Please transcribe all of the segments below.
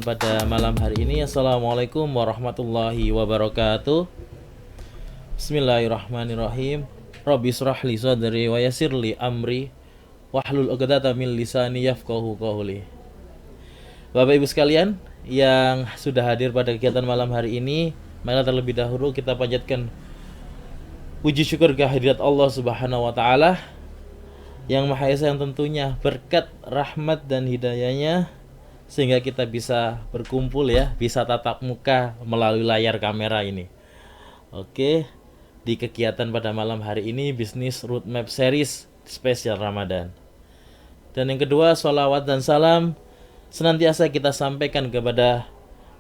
Pada malam hari ini, assalamualaikum warahmatullahi wabarakatuh. Bismillahirrahmanirrahim. Rabbi shrah li sadri wa yassir li amri wahlul 'uqdatam min lisani yafqahu qawli. Bapak Ibu sekalian yang sudah hadir pada kegiatan malam hari ini, mari terlebih dahulu kita panjatkan puji syukur kehadirat Allah Subhanahu wa taala yang Maha Esa, yang tentunya berkat rahmat dan hidayahnya sehingga kita bisa berkumpul ya, bisa tatap muka melalui layar kamera ini. Oke, di kegiatan pada malam hari ini Bisnis Roadmap Series spesial Ramadan. Dan yang kedua, sholawat dan salam senantiasa kita sampaikan kepada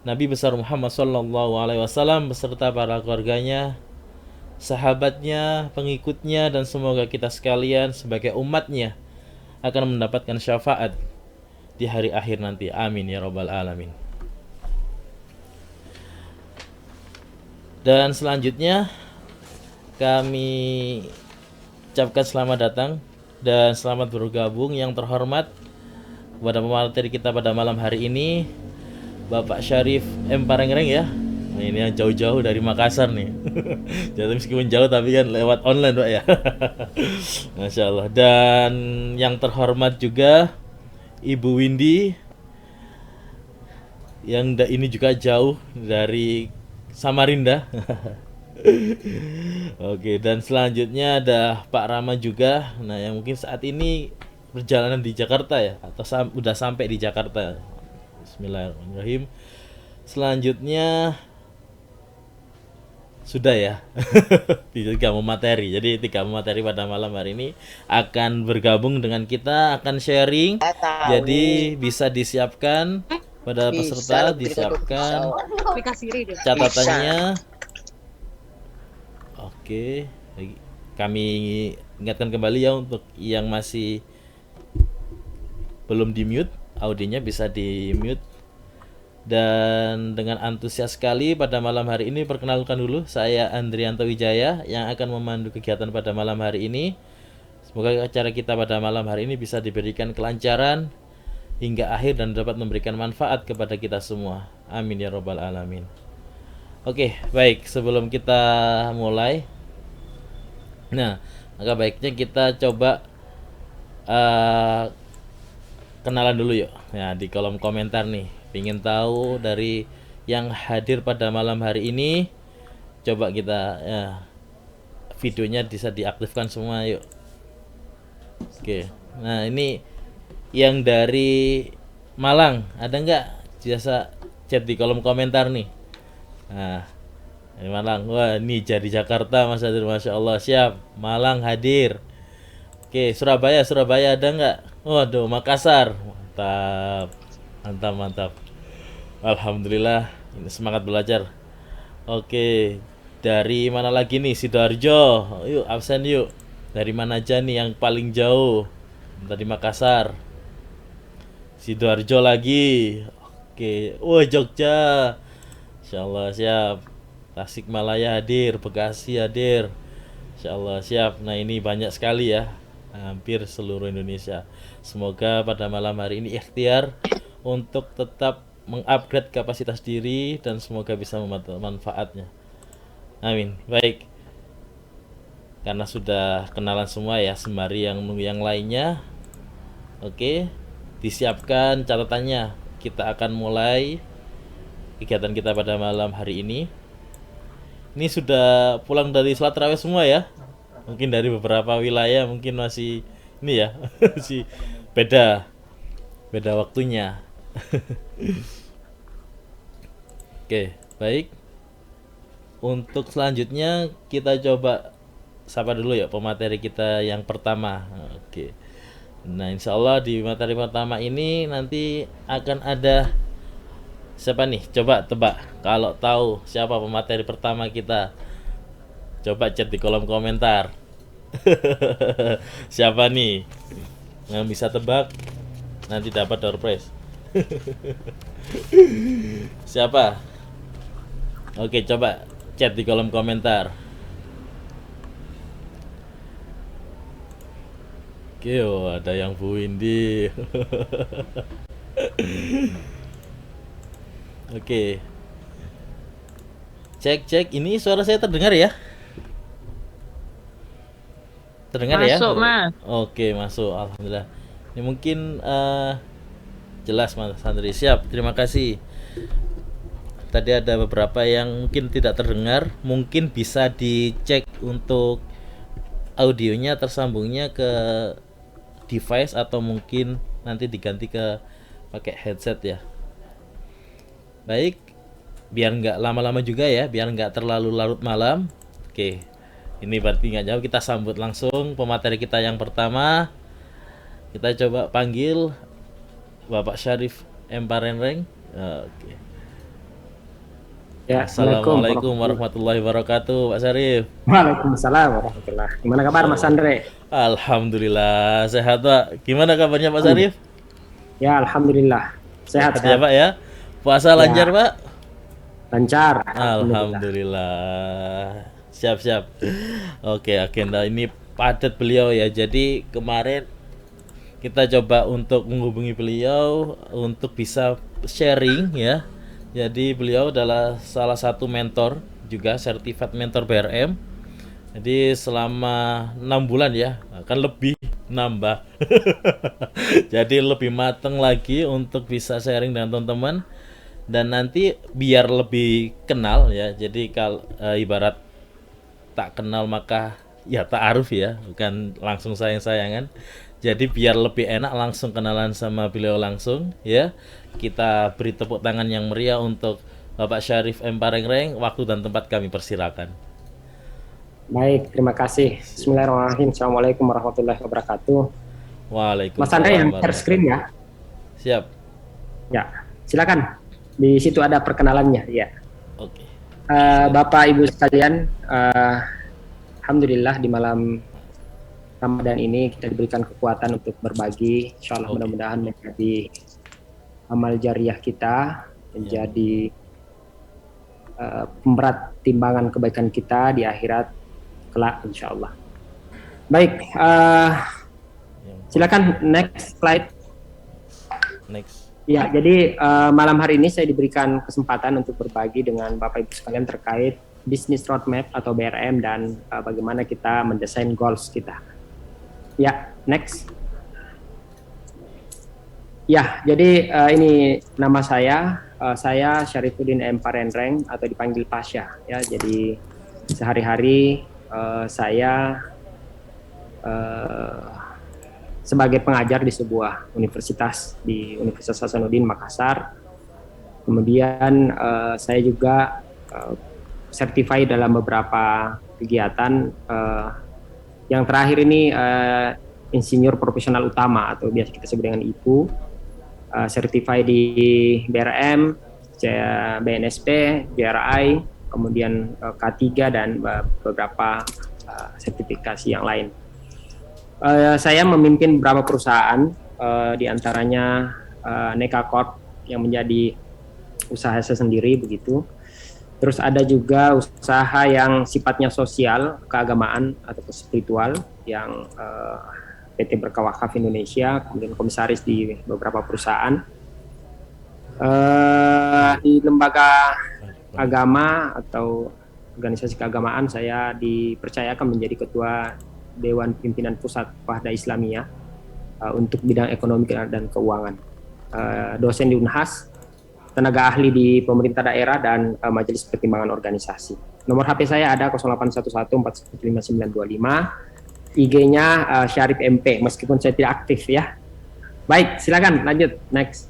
Nabi besar Muhammad SAW beserta para keluarganya, sahabatnya, pengikutnya, dan semoga kita sekalian sebagai umatnya akan mendapatkan syafaat di hari akhir nanti. Amin ya rabbal alamin. Dan selanjutnya kami ucapkan selamat datang dan selamat bergabung yang terhormat kepada pemateri kita pada malam hari ini, Bapak Syarif M. Parengreng ya. Nah, ini yang jauh-jauh dari Makassar nih. Jadi meskipun jauh tapi kan lewat online Pak ya. Masya Allah. Dan yang terhormat juga Ibu Windy yang ini juga jauh dari Samarinda. Oke, dan selanjutnya ada Pak Rama juga. Nah, yang mungkin saat ini perjalanan di Jakarta ya, atau udah sampai di Jakarta. Bismillahirrahmanirrahim. Selanjutnya sudah ya. Tiga materi. Jadi tiga materi pada malam hari ini akan bergabung dengan kita, akan sharing. Jadi bisa disiapkan pada peserta, disiapkan catatannya. Oke, kami ingatkan kembali ya, untuk yang masih belum di mute, audionya bisa di mute. Dan dengan antusias sekali pada malam hari ini, perkenalkan dulu, saya Andrianto Wijaya yang akan memandu kegiatan pada malam hari ini. Semoga acara kita pada malam hari ini bisa diberikan kelancaran hingga akhir dan dapat memberikan manfaat kepada kita semua. Amin ya rabbal alamin. Oke, baik, sebelum kita mulai, nah, maka baiknya kita coba kenalan dulu yuk. Nah, di kolom komentar nih, ingin tahu dari yang hadir pada malam hari ini, coba kita videonya bisa diaktifkan semua yuk. Oke, nah ini yang dari Malang, ada nggak? Biasa chat di kolom komentar nih. Nah, dari Malang, wah ini jadi Jakarta Mas Hadir, Masya Allah, siap, Malang hadir. Oke, Surabaya ada nggak? Waduh, Makassar, mantap. Alhamdulillah, ini semangat belajar. Oke, dari mana lagi nih? Sidoarjo, yuk absen yuk. Dari mana aja nih yang paling jauh? Tadi Makassar, Sidoarjo lagi. Oke, Jogja, Insyaallah siap. Tasikmalaya hadir, Bekasi hadir, Insyaallah siap. Nah, ini banyak sekali ya, hampir seluruh Indonesia. Semoga pada malam hari ini ikhtiar untuk tetap mengupgrade kapasitas diri dan semoga bisa manfaatnya. Amin. Baik. Karena sudah kenalan semua ya, sembari yang nunggu yang lainnya. Oke, disiapkan catatannya. Kita akan mulai kegiatan kita pada malam hari ini. Ini sudah pulang dari sholat tarawih semua ya. Mungkin dari beberapa wilayah mungkin masih ini ya, masih beda waktunya. Oke, baik. Untuk selanjutnya kita coba sapa dulu ya pemateri kita yang pertama. Oke. Nah, insya Allah di materi pertama ini nanti akan ada siapa nih? Coba tebak. Kalau tahu siapa pemateri pertama kita, coba chat di kolom komentar. Siapa nih yang bisa tebak? Nanti dapat door prize. Siapa? Oke, coba chat di kolom komentar. Oke, oh, ada yang Bu Windy. Oke, cek cek. Ini suara saya terdengar ya? Terdengar ya? Masuk, Mas. Oke, masuk. Alhamdulillah. Ini mungkin jelas Mas Sandri. Siap, terima kasih. Tadi ada beberapa yang mungkin tidak terdengar, mungkin bisa dicek untuk audionya tersambungnya ke device atau mungkin nanti diganti ke pakai headset ya. Baik, biar nggak lama-lama juga ya, biar nggak terlalu larut malam. Oke, ini berarti nggak jauh, kita sambut langsung pemateri kita yang pertama. Kita coba panggil Bapak Syarif M. Parenreng. Oke. Ya, Assalamualaikum Assalamualaikum warahmatullahi. warahmatullahi wabarakatuh, Pak Syarif. Waalaikumsalam warahmatullahi. Gimana kabar Mas Oh, Andre? alhamdulillah sehat Pak. Gimana kabarnya Pak Syarif? Ya, alhamdulillah. Sehat ya Sehat-sehat. Pak ya. Puasa lancar Ya, Pak. lancar. Alhamdulillah. Alhamdulillah. Siap siap. Oke, agenda ini padat beliau ya. Jadi kemarin kita coba untuk menghubungi beliau untuk bisa sharing ya. Jadi beliau adalah salah satu mentor juga sertifikat mentor BRM. Jadi selama 6 bulan ya, akan lebih nambah. Jadi lebih mateng lagi untuk bisa sharing dengan teman-teman dan nanti biar lebih kenal ya. Jadi kalau ibarat tak kenal maka ya tak aruf ya, bukan langsung sayang-sayangan. Jadi biar lebih enak langsung kenalan sama beliau langsung ya. Kita beri tepuk tangan yang meriah untuk Bapak Syarif M. Parengreng. Waktu dan tempat kami persilakan. Baik, terima kasih. Bismillahirrahmanirrahim. Assalamualaikum warahmatullahi wabarakatuh. Mas Andre Waalaikumsalam yang share screen warahmatullahi. ya? Siap. Ya, silakan. Di situ ada perkenalannya. Ya, Oke. Siap. Bapak Ibu sekalian, alhamdulillah di malam Ramadan ini kita diberikan kekuatan untuk berbagi. Insya Allah Oke. mudah-mudahan menjadi amal jariah kita, Ya. menjadi pemberat timbangan kebaikan kita di akhirat kelak insya Allah. Baik, Yang silakan next slide. next. Ya, jadi malam hari ini saya diberikan kesempatan untuk berbagi dengan Bapak Ibu sekalian terkait Business Roadmap atau BRM dan bagaimana kita mendesain goals kita. Ya, next. Ya, jadi ini nama saya Syarifuddin M. Parenreng atau dipanggil Pasha. Ya, jadi sehari-hari saya sebagai pengajar di sebuah universitas di Universitas Hasanuddin Makassar. Kemudian saya juga certified dalam beberapa kegiatan. Yang terakhir ini insinyur profesional utama atau biasa kita sebut dengan IPU. Certified di BRM, BNSP, BRI, kemudian K3 dan beberapa sertifikasi yang lain. Saya memimpin beberapa perusahaan, diantaranya Neka Corp yang menjadi usaha saya sendiri begitu. Terus ada juga usaha yang sifatnya sosial, keagamaan atau spiritual yang PT Berkah Wakaf Indonesia, kemudian komisaris di beberapa perusahaan. Di lembaga agama atau organisasi keagamaan saya dipercayakan menjadi ketua Dewan Pimpinan Pusat Wahda Islamiyah untuk bidang ekonomi dan keuangan. Dosen di Unhas, tenaga ahli di pemerintah daerah dan majelis pertimbangan organisasi. Nomor HP saya ada 0811415925. IG-nya Syarif MP, meskipun saya tidak aktif ya. Baik, silakan lanjut next.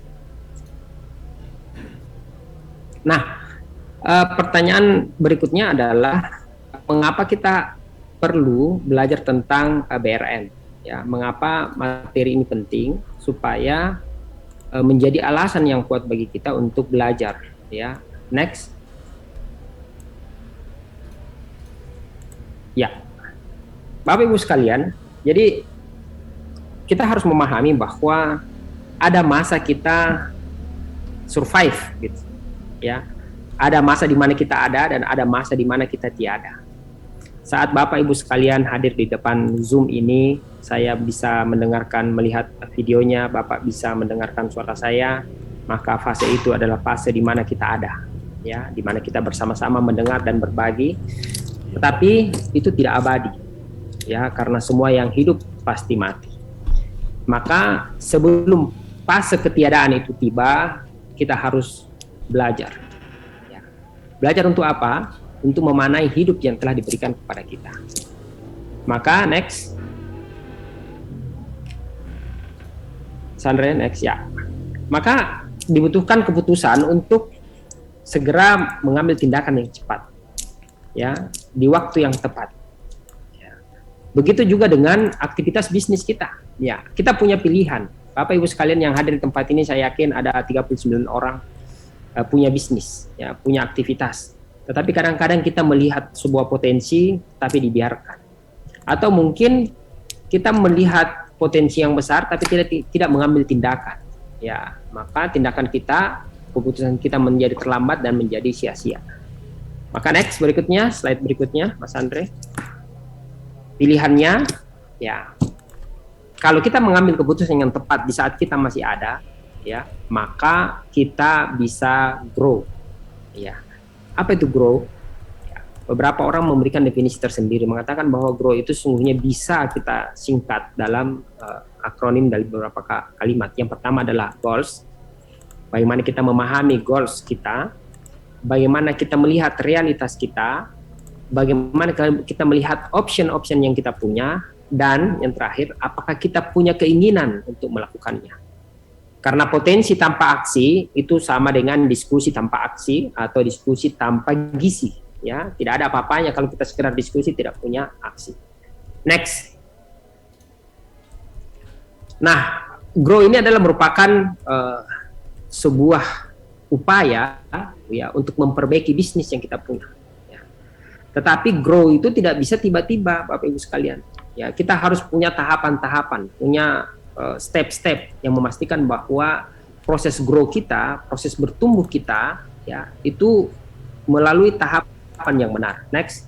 Nah, pertanyaan berikutnya adalah mengapa kita perlu belajar tentang BRN? Ya, mengapa materi ini penting? Supaya menjadi alasan yang kuat bagi kita untuk belajar. Ya, next. Ya, Bapak Ibu sekalian, jadi kita harus memahami bahwa ada masa kita survive, gitu. Ya, ada masa di mana kita ada dan ada masa di mana kita tiada. Saat Bapak Ibu sekalian hadir di depan Zoom ini, saya bisa mendengarkan, melihat videonya, Bapak bisa mendengarkan suara saya, maka fase itu adalah fase di mana kita ada, ya, di mana kita bersama-sama mendengar dan berbagi. Tetapi itu tidak abadi, ya, karena semua yang hidup pasti mati. Maka sebelum fase ketiadaan itu tiba, kita harus belajar. Ya. Belajar untuk apa? Untuk memanai hidup yang telah diberikan kepada kita. Maka next. Sandra, next ya. Maka dibutuhkan keputusan untuk segera mengambil tindakan yang cepat. Ya, di waktu yang tepat. Ya. Begitu juga dengan aktivitas bisnis kita. Ya, kita punya pilihan. Bapak Ibu sekalian yang hadir di tempat ini, saya yakin ada 39 orang punya bisnis, ya, punya aktivitas. Tetapi kadang-kadang kita melihat sebuah potensi tapi dibiarkan. Atau mungkin kita melihat potensi yang besar tapi tidak mengambil tindakan. Ya, maka tindakan kita, keputusan kita menjadi terlambat dan menjadi sia-sia. Maka next berikutnya, slide berikutnya, Mas Andre. Pilihannya, ya, kalau kita mengambil keputusan yang tepat di saat kita masih ada, ya, maka kita bisa grow. Ya, apa itu grow? Ya, beberapa orang memberikan definisi tersendiri, mengatakan bahwa grow itu sesungguhnya bisa kita singkat dalam akronim dari beberapa kalimat. Yang pertama adalah goals. Bagaimana kita memahami goals kita, bagaimana kita melihat realitas kita, bagaimana kita melihat option-option yang kita punya, dan yang terakhir, apakah kita punya keinginan untuk melakukannya. Karena potensi tanpa aksi itu sama dengan diskusi tanpa aksi atau diskusi tanpa gizi. Ya, tidak ada apa-apanya kalau kita sekedar diskusi tidak punya aksi. Next. Nah, grow ini adalah merupakan sebuah upaya, ya, untuk memperbaiki bisnis yang kita punya. Ya. Tetapi grow itu tidak bisa tiba-tiba, Bapak Ibu sekalian. Ya, kita harus punya tahapan-tahapan, punya step-step yang memastikan bahwa proses grow kita, proses bertumbuh kita, ya, itu melalui tahapan yang benar. Next.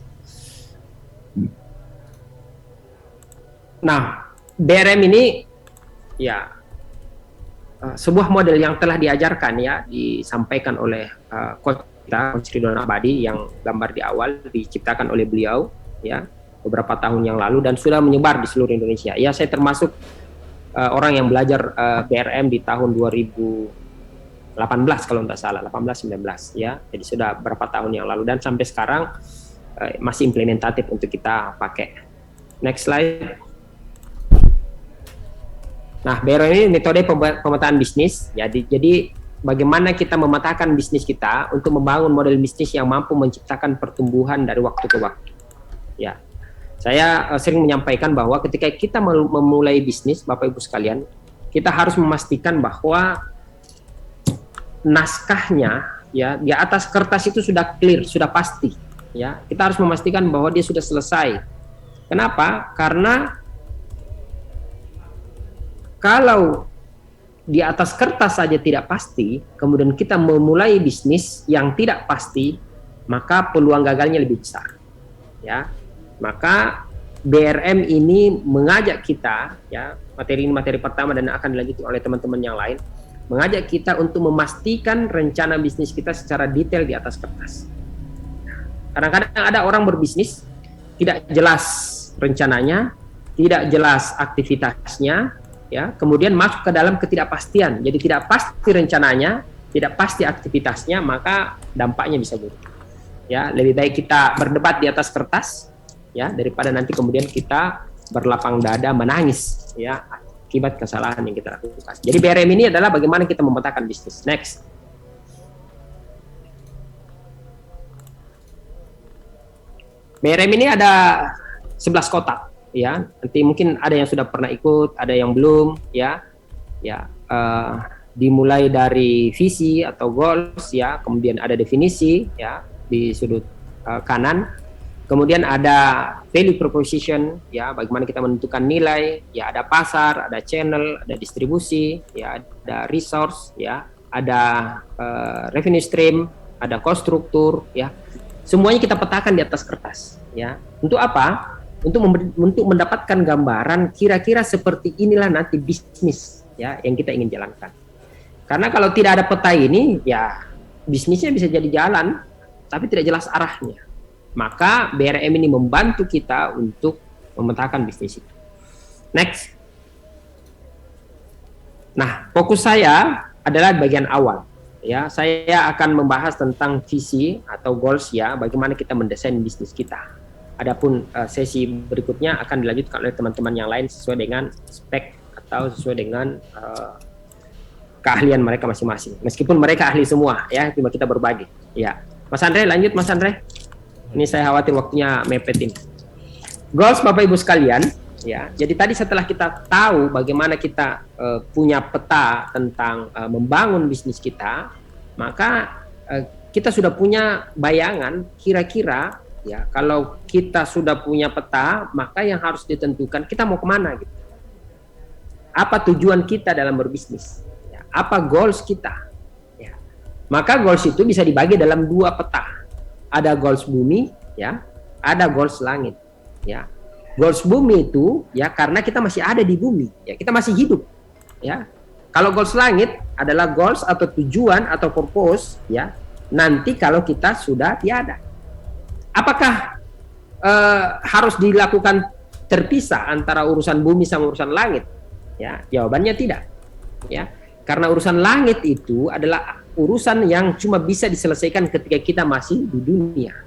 Nah, BRM ini, ya, sebuah model yang telah diajarkan, ya, disampaikan oleh coach kita, Coach Ridwan Abadi, yang gambar di awal diciptakan oleh beliau, ya, beberapa tahun yang lalu dan sudah menyebar di seluruh Indonesia. Ya, saya termasuk orang yang belajar BRM di tahun 2018 kalau tidak salah, 18-19, ya. Jadi sudah berapa tahun yang lalu dan sampai sekarang masih implementatif untuk kita pakai. Next slide. Nah, BRM ini metode pemetaan bisnis. Jadi bagaimana kita memetakan bisnis kita untuk membangun model bisnis yang mampu menciptakan pertumbuhan dari waktu ke waktu. Ya, saya sering menyampaikan bahwa ketika kita memulai bisnis, Bapak Ibu sekalian, kita harus memastikan bahwa naskahnya, ya, di atas kertas itu sudah clear, sudah pasti. Ya, kita harus memastikan bahwa dia sudah selesai. Kenapa? Karena kalau di atas kertas saja tidak pasti, kemudian kita memulai bisnis yang tidak pasti, maka peluang gagalnya lebih besar. Ya, maka BRM ini mengajak kita, ya, materi ini materi pertama dan akan dilanjutkan oleh teman-teman yang lain, mengajak kita untuk memastikan rencana bisnis kita secara detail di atas kertas. Kadang-kadang ada orang berbisnis tidak jelas rencananya, tidak jelas aktivitasnya, ya, kemudian masuk ke dalam ketidakpastian. Jadi tidak pasti rencananya, tidak pasti aktivitasnya, maka dampaknya bisa buruk. Ya, lebih baik kita berdebat di atas kertas, ya, daripada nanti kemudian kita berlapang dada menangis, ya, akibat kesalahan yang kita lakukan. Jadi BRM ini adalah bagaimana kita memetakan bisnis. Next. BRM ini ada 11 kotak. ya. Nanti mungkin ada yang sudah pernah ikut, ada yang belum, ya. Dimulai dari visi atau goals, ya, kemudian ada definisi, ya, di sudut kanan, kemudian ada value proposition, ya, bagaimana kita menentukan nilai, ya, ada pasar, ada channel, ada distribusi, ya, ada resource, ya, ada revenue stream, ada cost struktur, ya, semuanya kita petakan di atas kertas, ya. Untuk apa? Untuk mendapatkan gambaran kira-kira seperti inilah nanti bisnis, ya, yang kita ingin jalankan. Karena kalau tidak ada peta ini, ya bisnisnya bisa jadi jalan, tapi tidak jelas arahnya. Maka BRM ini membantu kita untuk memetakan bisnis itu. Next. Nah, fokus saya adalah bagian awal. Ya, saya akan membahas tentang visi atau goals, ya, bagaimana kita mendesain bisnis kita. Adapun sesi berikutnya akan dilanjutkan oleh teman-teman yang lain sesuai dengan spek atau sesuai dengan keahlian mereka masing-masing. Meskipun mereka ahli semua, ya, cuma kita berbagi. Ya, Mas Andre, lanjut Mas Andre. Ini saya khawatir waktunya mepet ini. Goals Bapak Ibu sekalian, ya. Jadi tadi setelah kita tahu bagaimana kita punya peta tentang membangun bisnis kita, maka kita sudah punya bayangan kira-kira, ya, kalau kita sudah punya peta, maka yang harus ditentukan kita mau kemana gitu. Apa tujuan kita dalam berbisnis? Apa goals kita, ya. Maka goals itu bisa dibagi dalam dua peta. Ada goals bumi, ya, ada goals langit, ya. Goals bumi itu, ya, karena kita masih ada di bumi, ya, kita masih hidup, ya. Kalau goals langit adalah goals atau tujuan atau purpose, ya, nanti kalau kita sudah tiada. Apakah harus dilakukan terpisah antara urusan bumi sama urusan langit? Ya, jawabannya tidak, ya. Karena urusan langit itu adalah urusan yang cuma bisa diselesaikan ketika kita masih di dunia,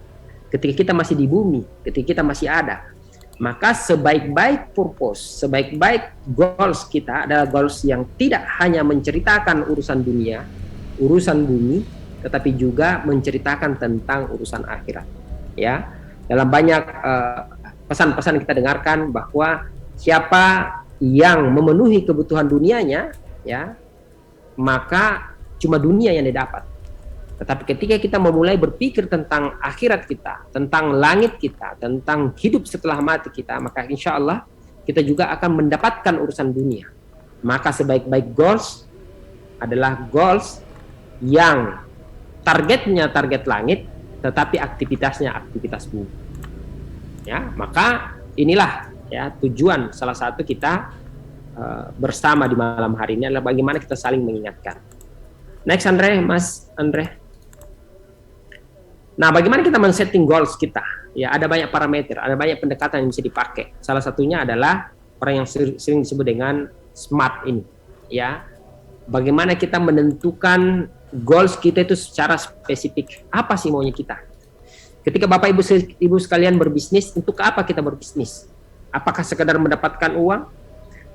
ketika kita masih di bumi, ketika kita masih ada. Maka sebaik-baik purpose, sebaik-baik goals kita adalah goals yang tidak hanya menceritakan urusan dunia, urusan bumi, tetapi juga menceritakan tentang urusan akhirat. Ya, dalam banyak pesan-pesan kita dengarkan bahwa siapa yang memenuhi kebutuhan dunianya, ya, maka cuma dunia yang didapat. Tetapi ketika kita memulai berpikir tentang akhirat kita, tentang langit kita, tentang hidup setelah mati kita, maka insya Allah kita juga akan mendapatkan urusan dunia. Maka sebaik-baik goals adalah goals yang targetnya target langit, tetapi aktivitasnya aktivitas bumi. Ya, maka inilah, ya, tujuan salah satu kita bersama di malam hari ini adalah bagaimana kita saling mengingatkan. Next, Andre, Mas Andre. Nah, bagaimana kita men-setting goals kita? Ya, ada banyak parameter, ada banyak pendekatan yang bisa dipakai. Salah satunya adalah orang yang sering disebut dengan SMART ini. Ya, bagaimana kita menentukan goals kita itu secara spesifik. Apa sih maunya kita? Ketika Bapak Ibu sekalian berbisnis, untuk apa kita berbisnis? Apakah sekedar mendapatkan uang?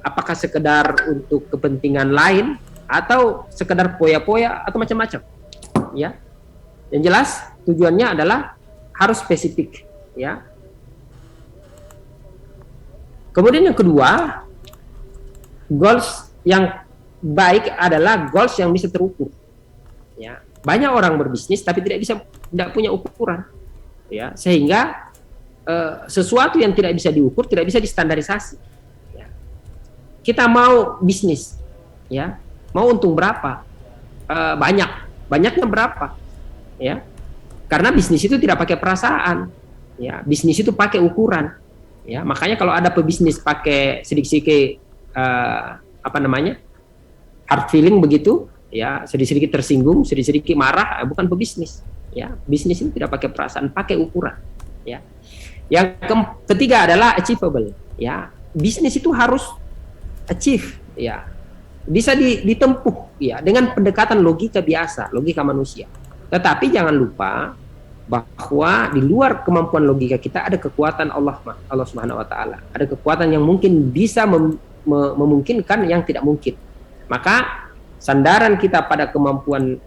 Apakah sekedar untuk kepentingan lain? Atau sekedar poya-poya atau macam-macam? Ya, yang jelas tujuannya adalah harus spesifik, ya. Kemudian yang kedua, goals yang baik adalah goals yang bisa terukur. Ya, banyak orang berbisnis tapi tidak punya ukuran, ya, sehingga sesuatu yang tidak bisa diukur tidak bisa distandarisasi. Ya. Kita mau bisnis, ya, mau untung berapa? Banyaknya berapa? Ya, karena bisnis itu tidak pakai perasaan, ya, bisnis itu pakai ukuran, ya. Makanya kalau ada pebisnis pakai sedikit-sedikit hard feeling begitu, ya, sedikit-sedikit tersinggung, sedikit-sedikit marah, bukan pebisnis, ya. Bisnis itu tidak pakai perasaan, pakai ukuran, ya. Yang ketiga adalah achievable, ya. Bisnis itu harus achieve, ya, bisa ditempuh, ya, dengan pendekatan logika biasa, logika manusia. Tetapi jangan lupa bahwa di luar kemampuan logika kita ada kekuatan Allah Subhanahu wa taala. Ada kekuatan yang mungkin bisa memungkinkan yang tidak mungkin. Maka sandaran kita pada kemampuan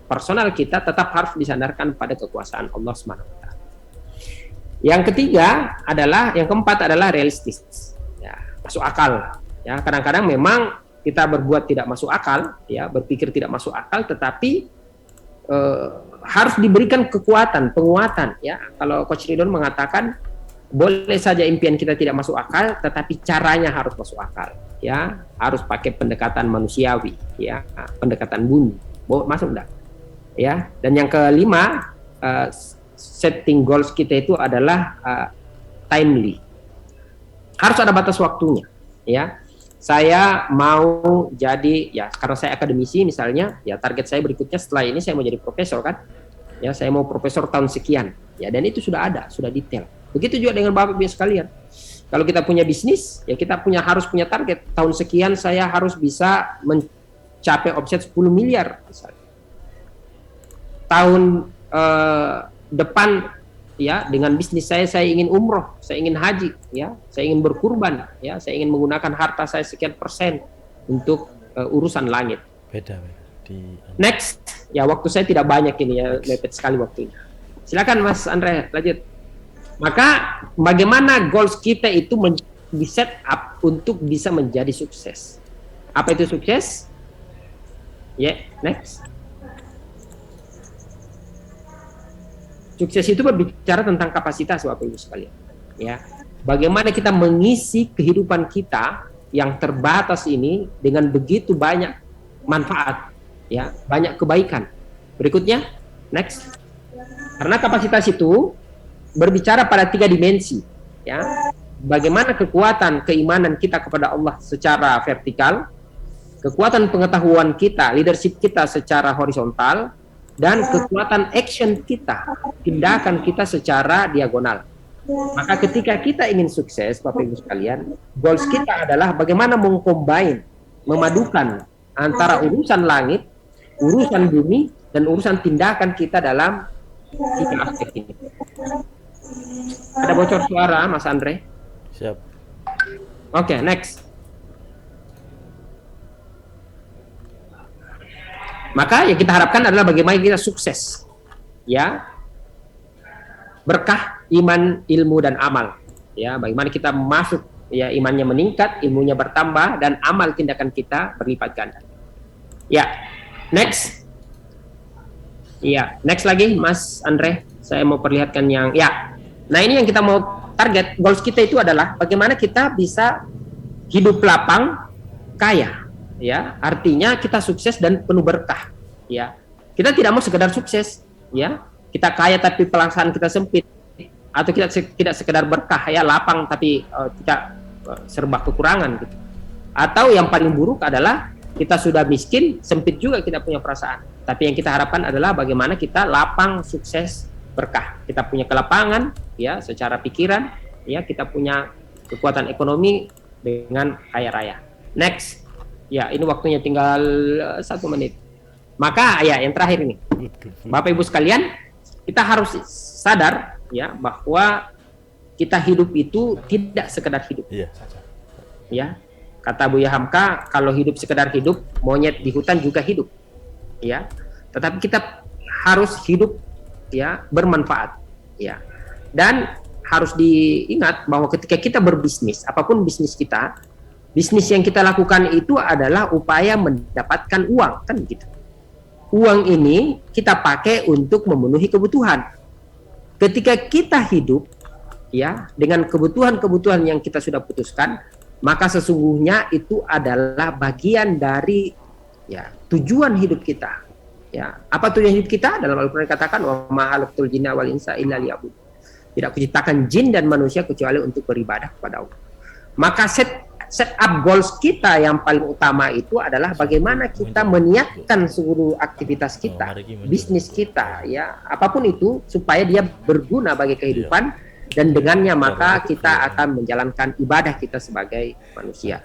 personal kita tetap harus disandarkan pada kekuasaan Allah Subhanahu wa taala. Yang ketiga adalah, yang keempat adalah realistis, ya, masuk akal. Ya, kadang-kadang memang kita berbuat tidak masuk akal, ya, berpikir tidak masuk akal, tetapi harus diberikan kekuatan, penguatan. Ya, kalau Coach Ridwan mengatakan boleh saja impian kita tidak masuk akal, tetapi caranya harus masuk akal. Ya, harus pakai pendekatan manusiawi, ya, pendekatan bumi. Masuk enggak? Ya, dan yang kelima, setting goals kita itu adalah timely. Harus ada batas waktunya, ya. Saya mau jadi, ya, karena saya akademisi misalnya, ya, target saya berikutnya setelah ini saya mau jadi profesor kan. Ya, saya mau profesor tahun sekian. Ya, dan itu sudah ada, sudah detail. Begitu juga dengan Bapak Ibu sekalian. Kalau kita punya bisnis, ya kita harus punya target. Tahun sekian saya harus bisa mencapai omset 10 miliar misalnya. Tahun depan, ya, dengan bisnis saya ingin umroh, saya ingin haji, ya, saya ingin berkurban, ya, saya ingin menggunakan harta saya sekian persen untuk urusan langit. Beda. Next, ya, waktu saya tidak banyak ini, ya, mepet sekali waktunya. Silakan Mas Andre, lanjut. Maka bagaimana goals kita itu di set up untuk bisa menjadi sukses? Apa itu sukses? Ya, next. Sukses itu berbicara tentang kapasitas, Bapak Ibu sekalian. Ya, bagaimana kita mengisi kehidupan kita yang terbatas ini dengan begitu banyak manfaat, ya, banyak kebaikan. Berikutnya, next. Karena kapasitas itu berbicara pada 3 dimensi, ya. Bagaimana kekuatan keimanan kita kepada Allah secara vertikal, kekuatan pengetahuan kita, leadership kita secara horizontal, dan kekuatan action kita, tindakan kita secara diagonal. Maka ketika kita ingin sukses, Bapak Ibu sekalian, goals kita adalah bagaimana mengcombine, memadukan antara urusan langit, urusan bumi, dan urusan tindakan kita dalam 3 aspek ini. Ada bocor suara, Mas Andre? Siap. Oke, next. Maka yang kita harapkan adalah bagaimana kita sukses, ya, berkah iman, ilmu, dan amal, ya, bagaimana kita masuk, ya, imannya meningkat, ilmunya bertambah, dan amal tindakan kita berlipat ganda. Ya, next, ya, next lagi, Mas Andre, saya mau perlihatkan yang, ya, nah ini yang kita mau target, goals kita itu adalah bagaimana kita bisa hidup lapang, kaya. Ya, artinya kita sukses dan penuh berkah, ya. Kita tidak mau sekedar sukses, ya. Kita kaya tapi pelaksanaan kita sempit, atau kita tidak sekedar berkah, ya, lapang tapi kita serba kekurangan gitu. Atau yang paling buruk adalah kita sudah miskin, sempit juga kita punya perasaan. Tapi yang kita harapkan adalah bagaimana kita lapang, sukses, berkah. Kita punya kelapangan, ya, secara pikiran, ya, kita punya kekuatan ekonomi dengan kaya raya. Next. Ya, ini waktunya tinggal 1 menit. Maka, ya, yang terakhir ini, Bapak Ibu sekalian, kita harus sadar, ya, bahwa kita hidup itu tidak sekedar hidup. Iya. Ya, kata Buya Hamka, kalau hidup sekedar hidup, monyet di hutan juga hidup. Ya, tetapi kita harus hidup, ya, bermanfaat. Ya, dan harus diingat bahwa ketika kita berbisnis, apapun bisnis kita, bisnis yang kita lakukan itu adalah upaya mendapatkan uang, kan gitu. Uang ini kita pakai untuk memenuhi kebutuhan. Ketika kita hidup, ya, dengan kebutuhan-kebutuhan yang kita sudah putuskan, maka sesungguhnya itu adalah bagian dari, ya, tujuan hidup kita. Ya, apa tujuan hidup kita? Dalam Al-Qur'an dikatakan, wa ma khalaqtul jinna wal insa illa liya'budun. Tidak kuciptakan jin dan manusia kecuali untuk beribadah kepada Allah. Maka set up goals kita yang paling utama itu adalah bagaimana kita meniatkan seluruh aktivitas kita, bisnis kita, ya, apapun itu, supaya dia berguna bagi kehidupan, dan dengannya maka kita akan menjalankan ibadah kita sebagai manusia.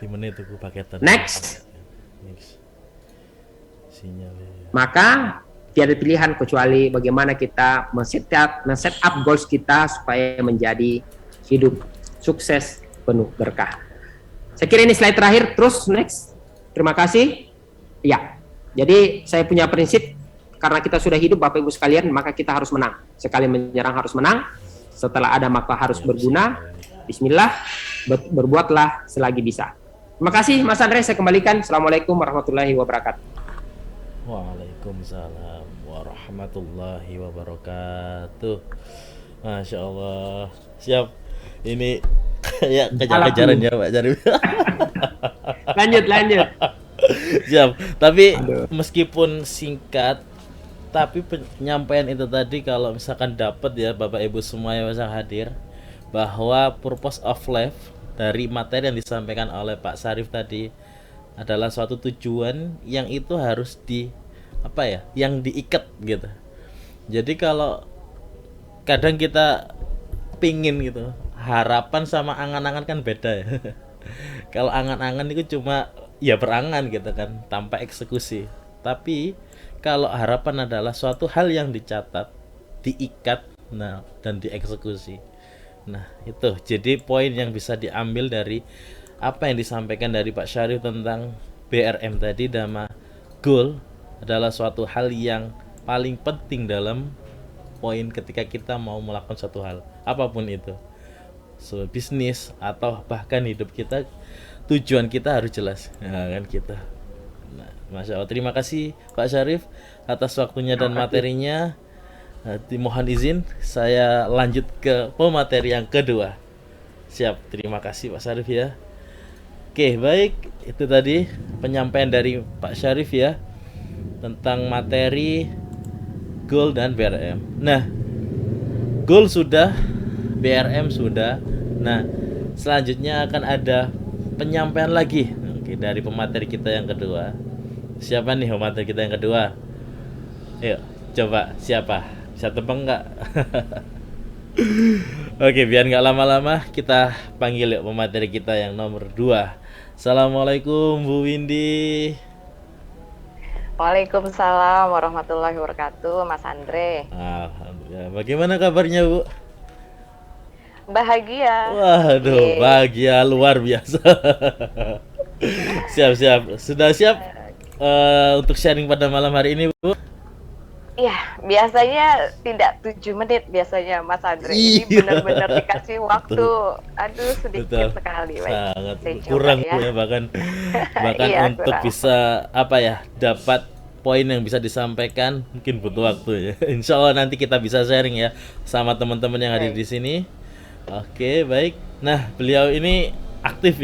Next. Maka tiada pilihan kecuali bagaimana kita men-set up goals kita supaya menjadi hidup sukses penuh berkah. Saya kira ini slide terakhir, terus next. Terima kasih. Ya, jadi saya punya prinsip, karena kita sudah hidup Bapak Ibu sekalian, maka kita harus menang. Sekali menyerang harus menang. Setelah ada maka harus Ya, berguna. Bismillah, berbuatlah selagi bisa. Terima kasih Mas Andre, saya kembalikan. Assalamualaikum warahmatullahi wabarakatuh. Waalaikumsalam warahmatullahi wabarakatuh. Masya Allah. Siap. Ini kayak kejar-kejaran ya Pak Syarif. Lanjut. Siap. Tapi Aduh. meskipun singkat, tapi penyampaian itu tadi kalau misalkan dapat ya Bapak Ibu semua yang bisa hadir, bahwa purpose of life dari materi yang disampaikan oleh Pak Syarif tadi adalah suatu tujuan yang itu harus yang diikat gitu. Jadi kalau kadang kita pingin gitu, harapan sama angan-angan kan beda ya. Kalau angan-angan itu cuma ya berangan gitu kan, tanpa eksekusi. Tapi kalau harapan adalah suatu hal yang dicatat, diikat, dan dieksekusi. Nah, itu jadi poin yang bisa diambil dari apa yang disampaikan dari Pak Syarif tentang BRM tadi. Dama goal adalah suatu hal yang paling penting dalam poin ketika kita mau melakukan suatu hal, apapun itu. So, bisnis atau bahkan hidup kita, tujuan kita harus jelas. Nah, kan kita. Nah, Masya Allah, terima kasih Pak Syarif atas waktunya dan materinya. Mohon izin saya lanjut ke pemateri yang kedua. Siap, terima kasih Pak Syarif ya. Oke, baik, itu tadi penyampaian dari Pak Syarif ya tentang materi goal dan BRM. Nah, goal sudah, BRM sudah. Nah, selanjutnya akan ada penyampaian lagi. Oke, dari pemateri kita yang kedua. Siapa nih pemateri kita yang kedua? Yuk, coba siapa? Bisa tebak nggak? Oke, biar nggak lama-lama, kita panggil yuk pemateri kita yang nomor 2. Assalamualaikum Bu Windy. Waalaikumsalam warahmatullahi wabarakatuh, Mas Andre. Alhamdulillah. Bagaimana kabarnya Bu? Bahagia. Waduh, bahagia luar biasa. Siap. Sudah siap untuk sharing pada malam hari ini, Bu? Iya, biasanya tidak 7 menit biasanya Mas Andre. Ini benar-benar dikasih waktu. Aduh, sedikit sekali. Sangat kurang ya, bahkan iya, untuk kurang. Bisa dapat poin yang bisa disampaikan mungkin butuh waktu ya. Insya Allah nanti kita bisa sharing ya sama teman-teman yang hadir di sini. Oke, baik. Nah, beliau ini aktif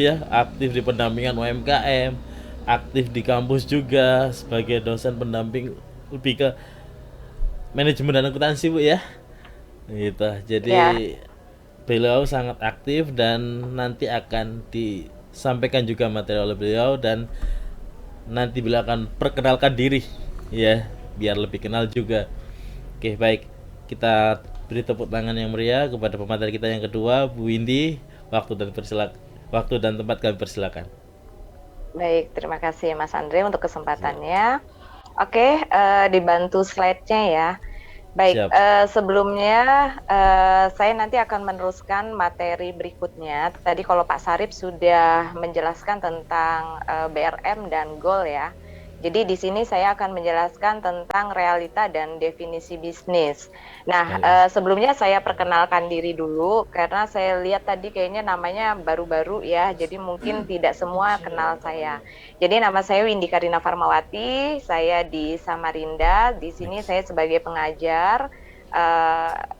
di pendampingan UMKM, aktif di kampus juga sebagai dosen pendamping, lebih ke manajemen dan akuntansi Bu ya, gitu. Jadi beliau sangat aktif dan nanti akan disampaikan juga materi oleh beliau, dan nanti beliau akan perkenalkan diri ya, biar lebih kenal juga. Oke, baik, kita beri tepuk tangan yang meriah kepada pemateri kita yang kedua, Bu Windy. Waktu dan tempat kami persilakan. Baik, terima kasih Mas Andre untuk kesempatannya. Oke, dibantu slide-nya ya. Baik, sebelumnya saya nanti akan meneruskan materi berikutnya. Tadi kalau Pak Syarif sudah menjelaskan tentang BRM dan goal ya. Jadi di sini saya akan menjelaskan tentang realita dan definisi bisnis. Nah, sebelumnya saya perkenalkan diri dulu karena saya lihat tadi kayaknya namanya baru-baru ya. Jadi mungkin tidak semua kenal saya. Jadi nama saya Windy Karina Farmawati. Saya di Samarinda. Di sini saya sebagai pengajar,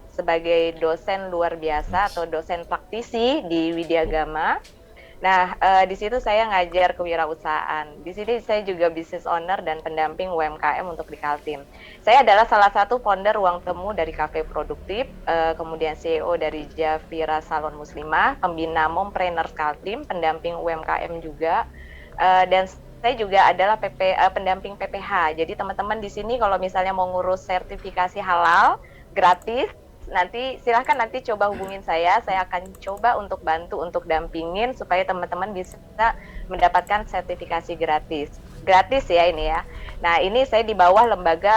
sebagai dosen luar biasa atau dosen praktisi di Widyagama. Nah, di situ saya ngajar kewirausahaan. Di sini saya juga business owner dan pendamping UMKM untuk di Kaltim. Saya adalah salah satu founder Ruang Temu dari Cafe Produktif, kemudian CEO dari Javira Salon Muslimah, pembina Mompreneurs Kaltim, pendamping UMKM juga, dan saya juga adalah pendamping PPH. Jadi teman-teman di sini kalau misalnya mau ngurus sertifikasi halal gratis, nanti silahkan nanti coba hubungin saya akan coba untuk bantu untuk dampingin supaya teman-teman bisa mendapatkan sertifikasi gratis ya ini ya. Nah, ini saya di bawah lembaga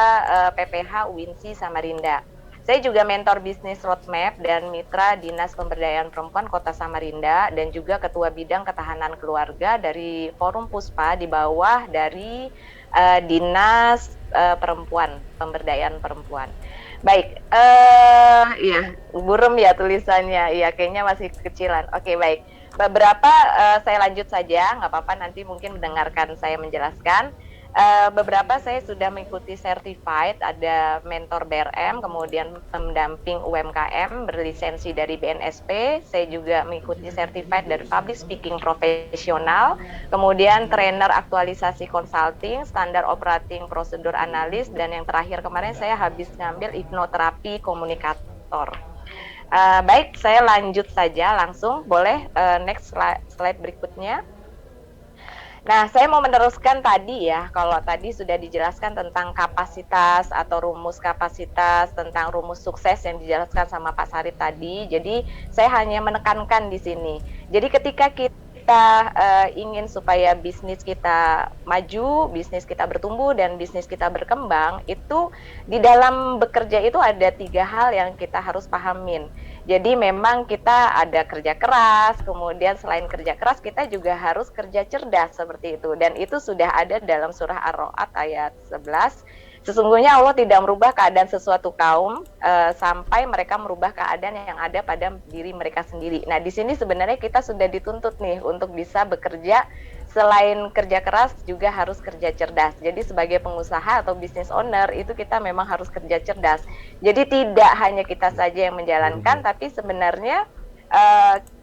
PPH UINSI Samarinda. Saya juga mentor bisnis roadmap dan mitra Dinas Pemberdayaan Perempuan Kota Samarinda, dan juga ketua bidang ketahanan keluarga dari Forum Puspa di bawah dari Dinas Pemberdayaan Perempuan. Baik, iya, burem ya tulisannya, iya kayaknya masih kecilan. Oke, baik. Beberapa saya lanjut saja, nggak apa-apa nanti mungkin mendengarkan saya menjelaskan. Beberapa saya sudah mengikuti certified, ada mentor BRM, kemudian pendamping UMKM berlisensi dari BNSP. Saya juga mengikuti certified dari public speaking profesional, kemudian trainer aktualisasi consulting, standar operating prosedur analis, dan yang terakhir kemarin saya habis ngambil hipnoterapi komunikator. Baik, saya lanjut saja langsung, boleh next slide berikutnya. Nah, saya mau meneruskan tadi ya, kalau tadi sudah dijelaskan tentang kapasitas atau rumus kapasitas, tentang rumus sukses yang dijelaskan sama Pak Sarip tadi. Jadi, saya hanya menekankan di sini. Jadi, ketika kita ingin supaya bisnis kita maju, bisnis kita bertumbuh, dan bisnis kita berkembang, itu di dalam bekerja itu ada 3 hal yang kita harus pahamin. Jadi memang kita ada kerja keras, kemudian selain kerja keras kita juga harus kerja cerdas seperti itu. Dan itu sudah ada dalam surah Ar-Ra'd ayat 11. Sesungguhnya Allah tidak merubah keadaan sesuatu kaum sampai mereka merubah keadaan yang ada pada diri mereka sendiri. Nah, di sini sebenarnya kita sudah dituntut nih untuk bisa bekerja selain kerja keras juga harus kerja cerdas. Jadi sebagai pengusaha atau business owner itu kita memang harus kerja cerdas. Jadi tidak hanya kita saja yang menjalankan, tapi sebenarnya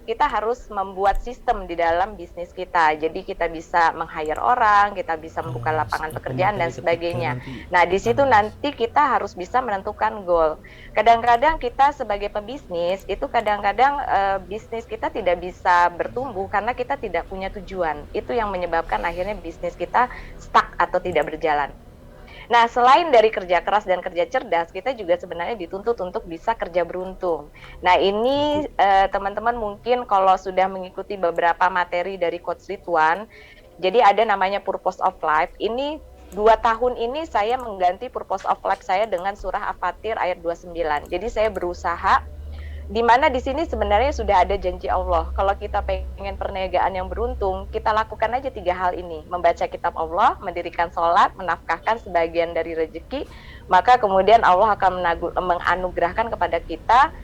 kita harus membuat sistem di dalam bisnis kita. Jadi kita bisa meng-hire orang, kita bisa membuka lapangan pekerjaan dan sebagainya. Nah, di situ nanti kita harus bisa menentukan goal. Kadang-kadang kita sebagai pebisnis itu kadang-kadang bisnis kita tidak bisa bertumbuh karena kita tidak punya tujuan. Itu yang menyebabkan akhirnya bisnis kita stuck atau tidak berjalan. Nah, selain dari kerja keras dan kerja cerdas, kita juga sebenarnya dituntut untuk bisa kerja beruntung. Nah, ini teman-teman mungkin kalau sudah mengikuti beberapa materi dari Coach Ridwan, jadi ada namanya Purpose of Life. Ini 2 tahun ini saya mengganti Purpose of Life saya dengan surah Al-Fatir ayat 29. Jadi saya berusaha di mana di sini sebenarnya sudah ada janji Allah. Kalau kita pengen perniagaan yang beruntung, kita lakukan aja 3 hal ini. Membaca kitab Allah, mendirikan sholat, menafkahkan sebagian dari rezeki, maka kemudian Allah akan menganugerahkan kepada kita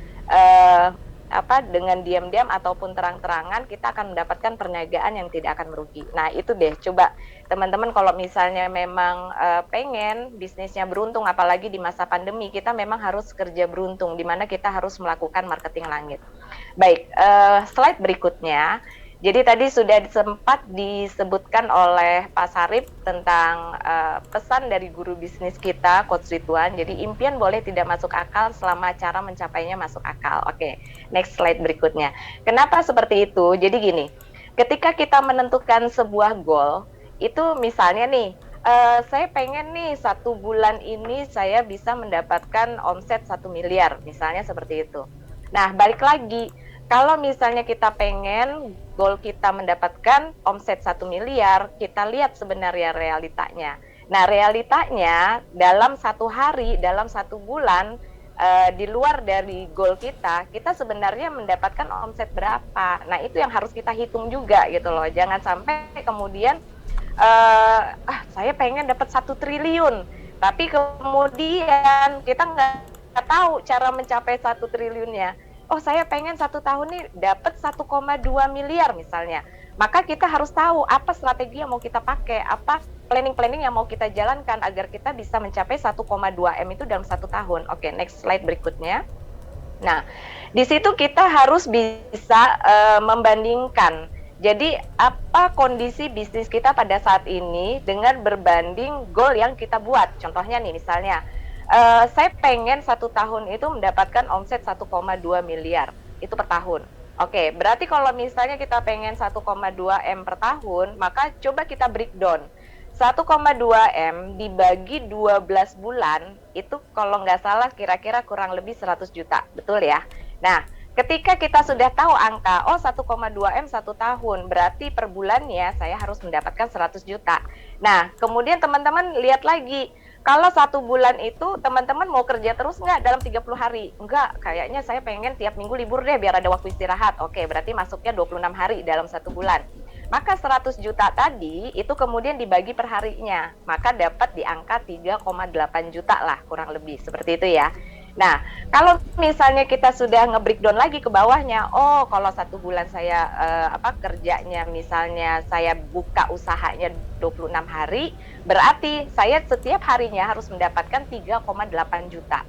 dengan diam-diam ataupun terang-terangan kita akan mendapatkan perniagaan yang tidak akan merugi. Nah, itu deh, coba teman-teman kalau misalnya memang pengen bisnisnya beruntung, apalagi di masa pandemi, kita memang harus kerja beruntung, di mana kita harus melakukan marketing langit. Baik, slide berikutnya. Jadi tadi sudah sempat disebutkan oleh Pak Sarip tentang pesan dari guru bisnis kita, Coach Ridwan. Jadi impian boleh tidak masuk akal selama cara mencapainya masuk akal. Oke, next slide berikutnya. Kenapa seperti itu? Jadi gini, ketika kita menentukan sebuah goal, itu misalnya nih, saya pengen nih 1 bulan ini saya bisa mendapatkan omset 1 miliar, misalnya seperti itu. Nah, balik lagi, kalau misalnya kita pengen goal kita mendapatkan omset 1 miliar, kita lihat sebenarnya realitanya. Nah, realitanya dalam 1 hari, dalam 1 bulan, di luar dari goal kita sebenarnya mendapatkan omset berapa. Nah, itu yang harus kita hitung juga gitu loh. Jangan sampai kemudian, saya pengen dapat 1 triliun, tapi kemudian kita nggak tahu cara mencapai 1 triliunnya. Oh, saya pengen 1 tahun nih dapat 1,2 miliar misalnya. Maka kita harus tahu apa strategi yang mau kita pakai, apa planning yang mau kita jalankan agar kita bisa mencapai 1,2 M itu dalam 1 tahun. Oke, next slide berikutnya. Nah, di situ kita harus bisa membandingkan. Jadi apa kondisi bisnis kita pada saat ini dengan berbanding goal yang kita buat. Contohnya nih misalnya, saya pengen 1 tahun itu mendapatkan omset 1,2 miliar itu per tahun. Oke, berarti kalau misalnya kita pengen 1,2 M per tahun, maka coba kita breakdown. 1,2 M dibagi 12 bulan, itu kalau nggak salah kira-kira kurang lebih 100 juta, betul ya? Nah, ketika kita sudah tahu angka, 1,2 M 1 tahun, berarti per bulannya saya harus mendapatkan 100 juta. Nah, kemudian teman-teman lihat lagi, kalau 1 bulan itu teman-teman mau kerja terus nggak dalam 30 hari? Enggak, kayaknya saya pengen tiap minggu libur deh biar ada waktu istirahat. Oke, berarti masuknya 26 hari dalam 1 bulan. Maka 100 juta tadi itu kemudian dibagi per harinya. Maka dapat di angka 3,8 juta lah kurang lebih, seperti itu ya. Nah, kalau misalnya kita sudah nge-breakdown lagi ke bawahnya, oh kalau 1 bulan saya kerjanya misalnya saya buka usahanya 26 hari, berarti saya setiap harinya harus mendapatkan 3,8 juta.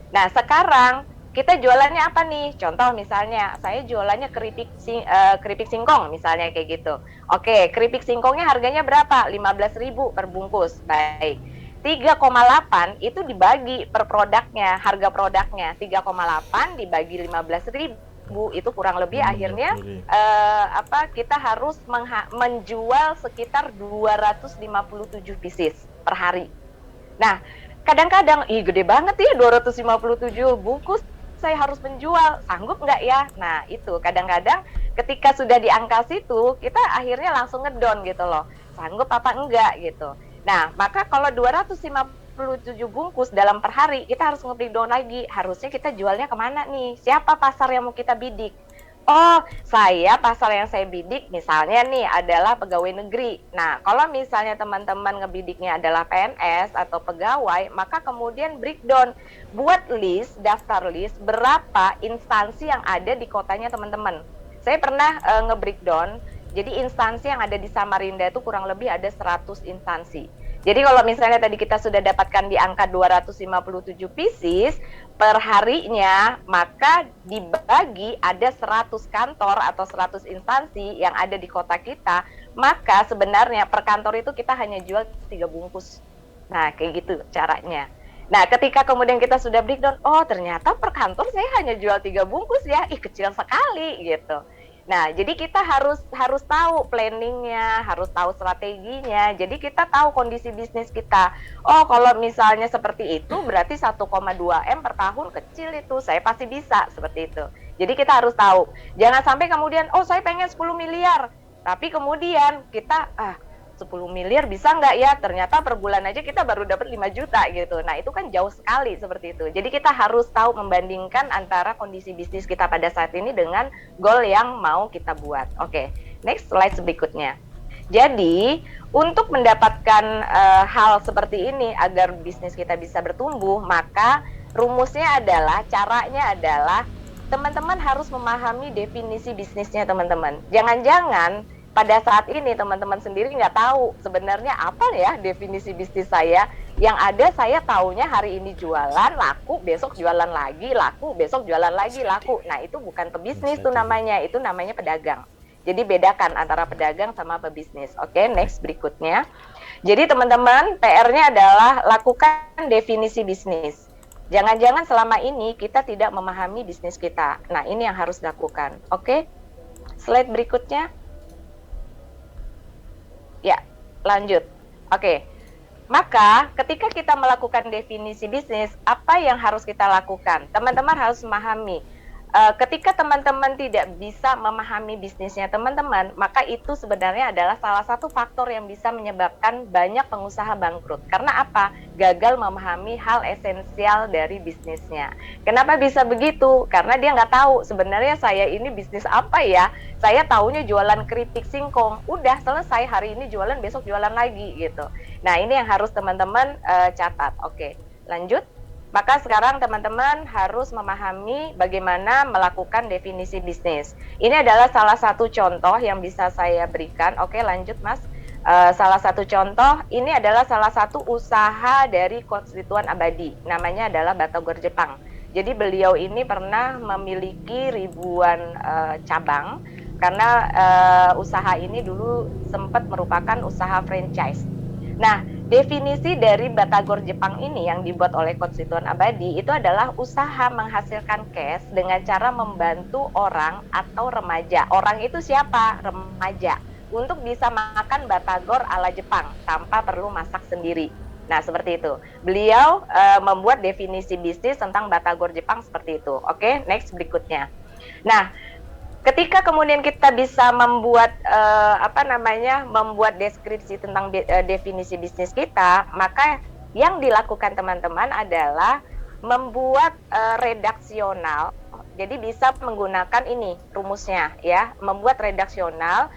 Nah, sekarang kita jualannya apa nih? Contoh misalnya, saya jualannya keripik singkong misalnya kayak gitu. Oke, keripik singkongnya harganya berapa? 15.000 per bungkus. Baik. 3,8 itu dibagi per produknya, harga produknya 3,8 dibagi 15.000 itu kurang lebih akhirnya kita harus menjual sekitar 257 pieces per hari. Nah, kadang-kadang gede banget ya 257 bungkus saya harus menjual, sanggup nggak ya? Nah itu kadang-kadang ketika sudah di angka situ kita akhirnya langsung ngedon gitu loh, sanggup apa enggak gitu. Nah maka kalau 257 bungkus dalam per hari kita harus nge-breakdown lagi, harusnya kita jualnya kemana nih, siapa pasar yang mau kita bidik. Oh, pasar yang saya bidik misalnya nih adalah pegawai negeri. Nah, kalau misalnya teman-teman ngebidiknya adalah PNS atau pegawai, maka kemudian breakdown, buat list, daftar list berapa instansi yang ada di kotanya teman-teman. Saya pernah nge-breakdown, jadi instansi yang ada di Samarinda itu kurang lebih ada 100 instansi. Jadi kalau misalnya tadi kita sudah dapatkan di angka 257 pieces per harinya, maka dibagi ada 100 kantor atau 100 instansi yang ada di kota kita, maka sebenarnya per kantor itu kita hanya jual 3 bungkus. Nah, kayak gitu caranya. Nah, ketika kemudian kita sudah breakdown, oh ternyata per kantor saya hanya jual 3 bungkus ya, kecil sekali gitu. Nah, jadi kita harus tahu planningnya, harus tahu strateginya. Jadi kita tahu kondisi bisnis kita. Oh, kalau misalnya seperti itu, berarti 1,2 M per tahun kecil itu. Saya pasti bisa seperti itu. Jadi kita harus tahu. Jangan sampai kemudian, oh saya pengen 10 miliar. Tapi kemudian kita, 10 miliar bisa nggak ya? Ternyata per bulan aja kita baru dapat 5 juta gitu. Nah, itu kan jauh sekali seperti itu. Jadi kita harus tahu membandingkan antara kondisi bisnis kita pada saat ini dengan goal yang mau kita buat. Oke, next slide berikutnya. Jadi, untuk mendapatkan hal seperti ini agar bisnis kita bisa bertumbuh, maka rumusnya adalah, caranya adalah teman-teman harus memahami definisi bisnisnya teman-teman. Jangan-jangan pada saat ini teman-teman sendiri nggak tahu sebenarnya apa ya definisi bisnis saya. Yang ada saya taunya hari ini jualan, laku, besok jualan lagi, laku, besok jualan lagi, laku. Nah itu bukan pebisnis tuh namanya, itu namanya pedagang. Jadi bedakan antara pedagang sama pebisnis. Oke, next berikutnya. Jadi teman-teman PR-nya adalah lakukan definisi bisnis. Jangan-jangan selama ini kita tidak memahami bisnis kita. Nah ini yang harus dilakukan. Oke, slide berikutnya. Ya, lanjut. Oke. Maka ketika kita melakukan definisi bisnis, apa yang harus kita lakukan? Teman-teman harus memahami. Ketika teman-teman tidak bisa memahami bisnisnya teman-teman, maka itu sebenarnya adalah salah satu faktor yang bisa menyebabkan banyak pengusaha bangkrut. Karena apa? Gagal memahami hal esensial dari bisnisnya. Kenapa bisa begitu? Karena dia nggak tahu sebenarnya saya ini bisnis apa ya. Saya taunya jualan keripik singkong. Udah selesai, hari ini jualan, besok jualan lagi gitu. Nah ini yang harus teman-teman catat. Oke, lanjut. Maka sekarang teman-teman harus memahami bagaimana melakukan definisi bisnis. Ini adalah salah satu contoh yang bisa saya berikan. Oke, lanjut Mas. Salah satu contoh, ini adalah salah satu usaha dari Konstituan Abadi. Namanya adalah Batagor Jepang. Jadi beliau ini pernah memiliki ribuan cabang karena usaha ini dulu sempat merupakan usaha franchise. Nah, definisi dari Batagor Jepang ini yang dibuat oleh Konstituan Abadi itu adalah usaha menghasilkan cash dengan cara membantu orang atau remaja. Orang itu siapa? Remaja. Untuk bisa makan batagor ala Jepang tanpa perlu masak sendiri. Nah, seperti itu. Beliau membuat definisi bisnis tentang batagor Jepang seperti itu. Oke, next berikutnya. Nah, ketika kemudian kita bisa membuat membuat deskripsi tentang definisi bisnis kita, maka yang dilakukan teman-teman adalah membuat redaksional. Jadi bisa menggunakan ini rumusnya ya, membuat redaksional.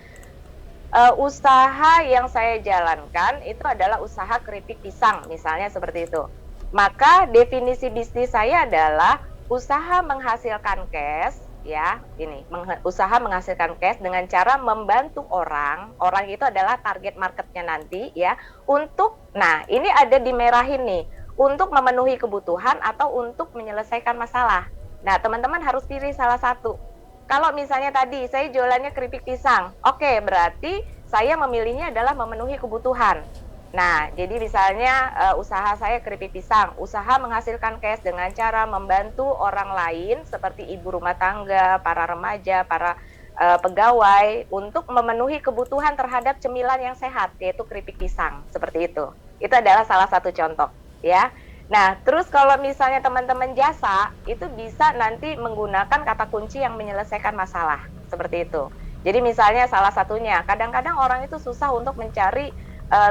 Usaha yang saya jalankan itu adalah usaha keripik pisang misalnya seperti itu. Maka definisi bisnis saya adalah usaha menghasilkan cash, ya, ini usaha menghasilkan cash dengan cara membantu orang itu adalah target marketnya nanti, ya, untuk, nah ini ada dimerahin nih, untuk memenuhi kebutuhan atau untuk menyelesaikan masalah. Nah, teman-teman harus pilih salah satu. Kalau misalnya tadi saya jualannya keripik pisang, oke, berarti saya memilihnya adalah memenuhi kebutuhan. Nah, jadi misalnya usaha saya keripik pisang, usaha menghasilkan cash dengan cara membantu orang lain seperti ibu rumah tangga, para remaja, para pegawai untuk memenuhi kebutuhan terhadap cemilan yang sehat, yaitu keripik pisang, seperti itu. Itu adalah salah satu contoh, ya. Nah, terus kalau misalnya teman-teman jasa, itu bisa nanti menggunakan kata kunci yang menyelesaikan masalah, seperti itu. Jadi misalnya salah satunya, kadang-kadang orang itu susah untuk mencari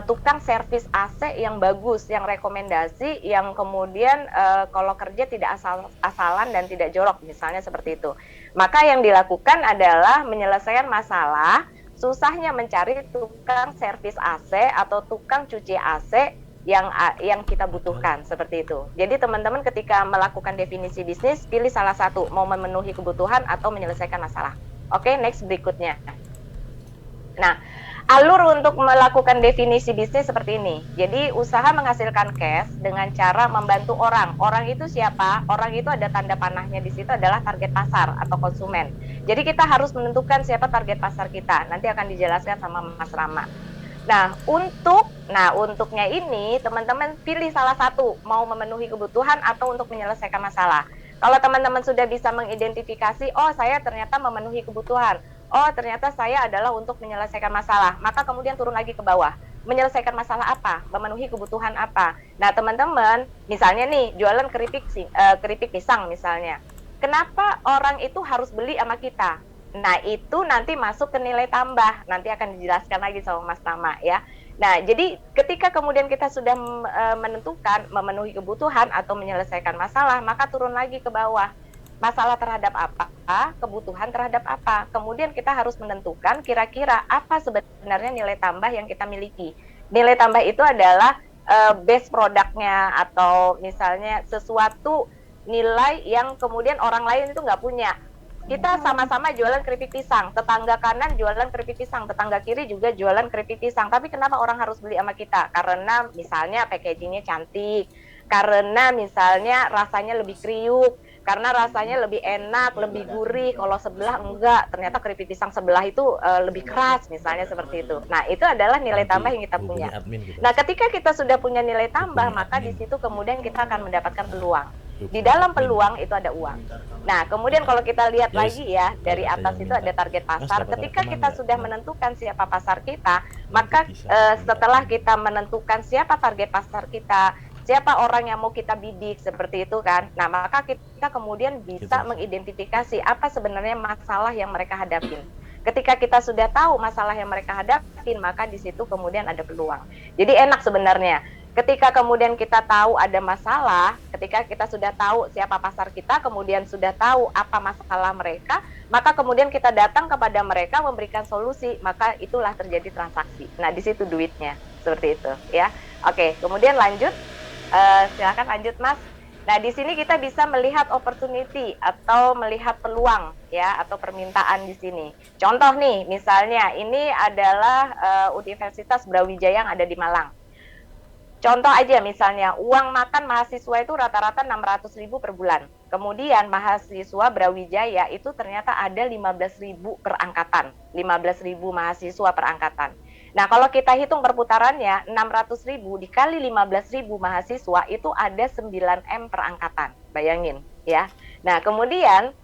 tukang servis AC yang bagus, yang rekomendasi, yang kemudian kalau kerja tidak asal-asalan dan tidak jorok, misalnya seperti itu. Maka yang dilakukan adalah menyelesaikan masalah, susahnya mencari tukang servis AC atau tukang cuci AC yang kita butuhkan, seperti itu. Jadi teman-teman ketika melakukan definisi bisnis, pilih salah satu, mau memenuhi kebutuhan atau menyelesaikan masalah. Oke, next berikutnya. Nah, alur untuk melakukan definisi bisnis seperti ini. Jadi usaha menghasilkan cash dengan cara membantu orang. Orang itu siapa? Orang itu ada tanda panahnya di situ adalah target pasar atau konsumen. Jadi kita harus menentukan siapa target pasar kita. Nanti akan dijelaskan sama Mas Rama. Nah, untuknya ini teman-teman pilih salah satu, mau memenuhi kebutuhan atau untuk menyelesaikan masalah. Kalau teman-teman sudah bisa mengidentifikasi, oh saya ternyata memenuhi kebutuhan, oh ternyata saya adalah untuk menyelesaikan masalah, maka kemudian turun lagi ke bawah. Menyelesaikan masalah apa? Memenuhi kebutuhan apa? Nah teman-teman, misalnya nih jualan keripik pisang misalnya. Kenapa orang itu harus beli sama kita? Nah itu nanti masuk ke nilai tambah, nanti akan dijelaskan lagi sama Mas Tama, ya. Nah jadi ketika kemudian kita sudah menentukan memenuhi kebutuhan atau menyelesaikan masalah, maka turun lagi ke bawah. Masalah terhadap apa, kebutuhan terhadap apa. Kemudian kita harus menentukan kira-kira apa sebenarnya nilai tambah yang kita miliki. Nilai tambah itu adalah base produknya atau misalnya sesuatu nilai yang kemudian orang lain itu nggak punya. Kita sama-sama jualan keripik pisang, tetangga kanan jualan keripik pisang, tetangga kiri juga jualan keripik pisang. Tapi kenapa orang harus beli sama kita? Karena misalnya packagingnya cantik, karena misalnya rasanya lebih kriuk, karena rasanya lebih enak, lebih gurih. Kalau sebelah enggak, ternyata keripik pisang sebelah itu lebih keras, misalnya seperti itu. Nah, itu adalah nilai tambah yang kita punya. Nah, ketika kita sudah punya nilai tambah, maka di situ kemudian kita akan mendapatkan peluang. Di dalam peluang itu ada uang. Nah, kemudian kalau kita lihat lagi ya, dari atas itu ada target pasar. Ketika kita sudah menentukan siapa pasar kita, maka setelah kita menentukan siapa target pasar kita, siapa orang yang mau kita bidik, seperti itu kan. Nah, maka kita kemudian bisa mengidentifikasi apa sebenarnya masalah yang mereka hadapin. Ketika kita sudah tahu masalah yang mereka hadapin, maka di situ kemudian ada peluang. Jadi enak sebenarnya. Ketika kemudian kita tahu ada masalah, ketika kita sudah tahu siapa pasar kita, kemudian sudah tahu apa masalah mereka, maka kemudian kita datang kepada mereka memberikan solusi, maka itulah terjadi transaksi. Nah, di situ duitnya, seperti itu, ya. Oke, kemudian lanjut. Silakan lanjut, Mas. Nah, di sini kita bisa melihat opportunity atau melihat peluang, ya, atau permintaan di sini. Contoh nih, misalnya ini adalah Universitas Brawijaya yang ada di Malang. Contoh aja misalnya, uang makan mahasiswa itu rata-rata 600.000 per bulan. Kemudian mahasiswa Brawijaya itu ternyata ada 15.000 per angkatan. 15.000 mahasiswa per angkatan. Nah, kalau kita hitung perputarannya, 600.000 dikali 15.000 mahasiswa itu ada 9M per angkatan. Bayangin, ya. Nah, kemudian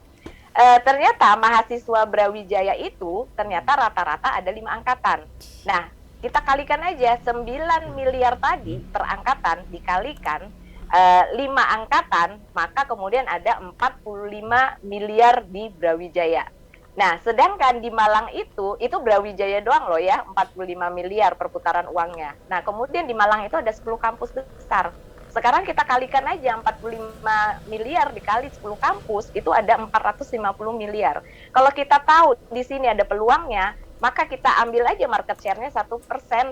ternyata mahasiswa Brawijaya itu ternyata rata-rata ada 5 angkatan. Nah, kita kalikan aja 9 miliar tadi per angkatan dikalikan 5 angkatan, maka kemudian ada 45 miliar di Brawijaya. Nah, sedangkan di Malang itu Brawijaya doang loh ya, 45 miliar perputaran uangnya. Nah, kemudian di Malang itu ada 10 kampus besar. Sekarang kita kalikan aja 45 miliar dikali 10 kampus, itu ada 450 miliar. Kalau kita tahu di sini ada peluangnya, maka kita ambil aja market share-nya 1%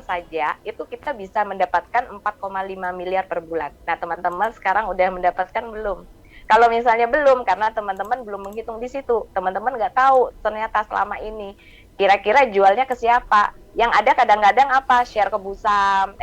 saja, itu kita bisa mendapatkan 4,5 miliar per bulan. Nah, teman-teman sekarang udah mendapatkan belum? Kalau misalnya belum, karena teman-teman belum menghitung di situ, teman-teman nggak tahu ternyata selama ini kira-kira jualnya ke siapa. Yang ada kadang-kadang apa, share ke Busam,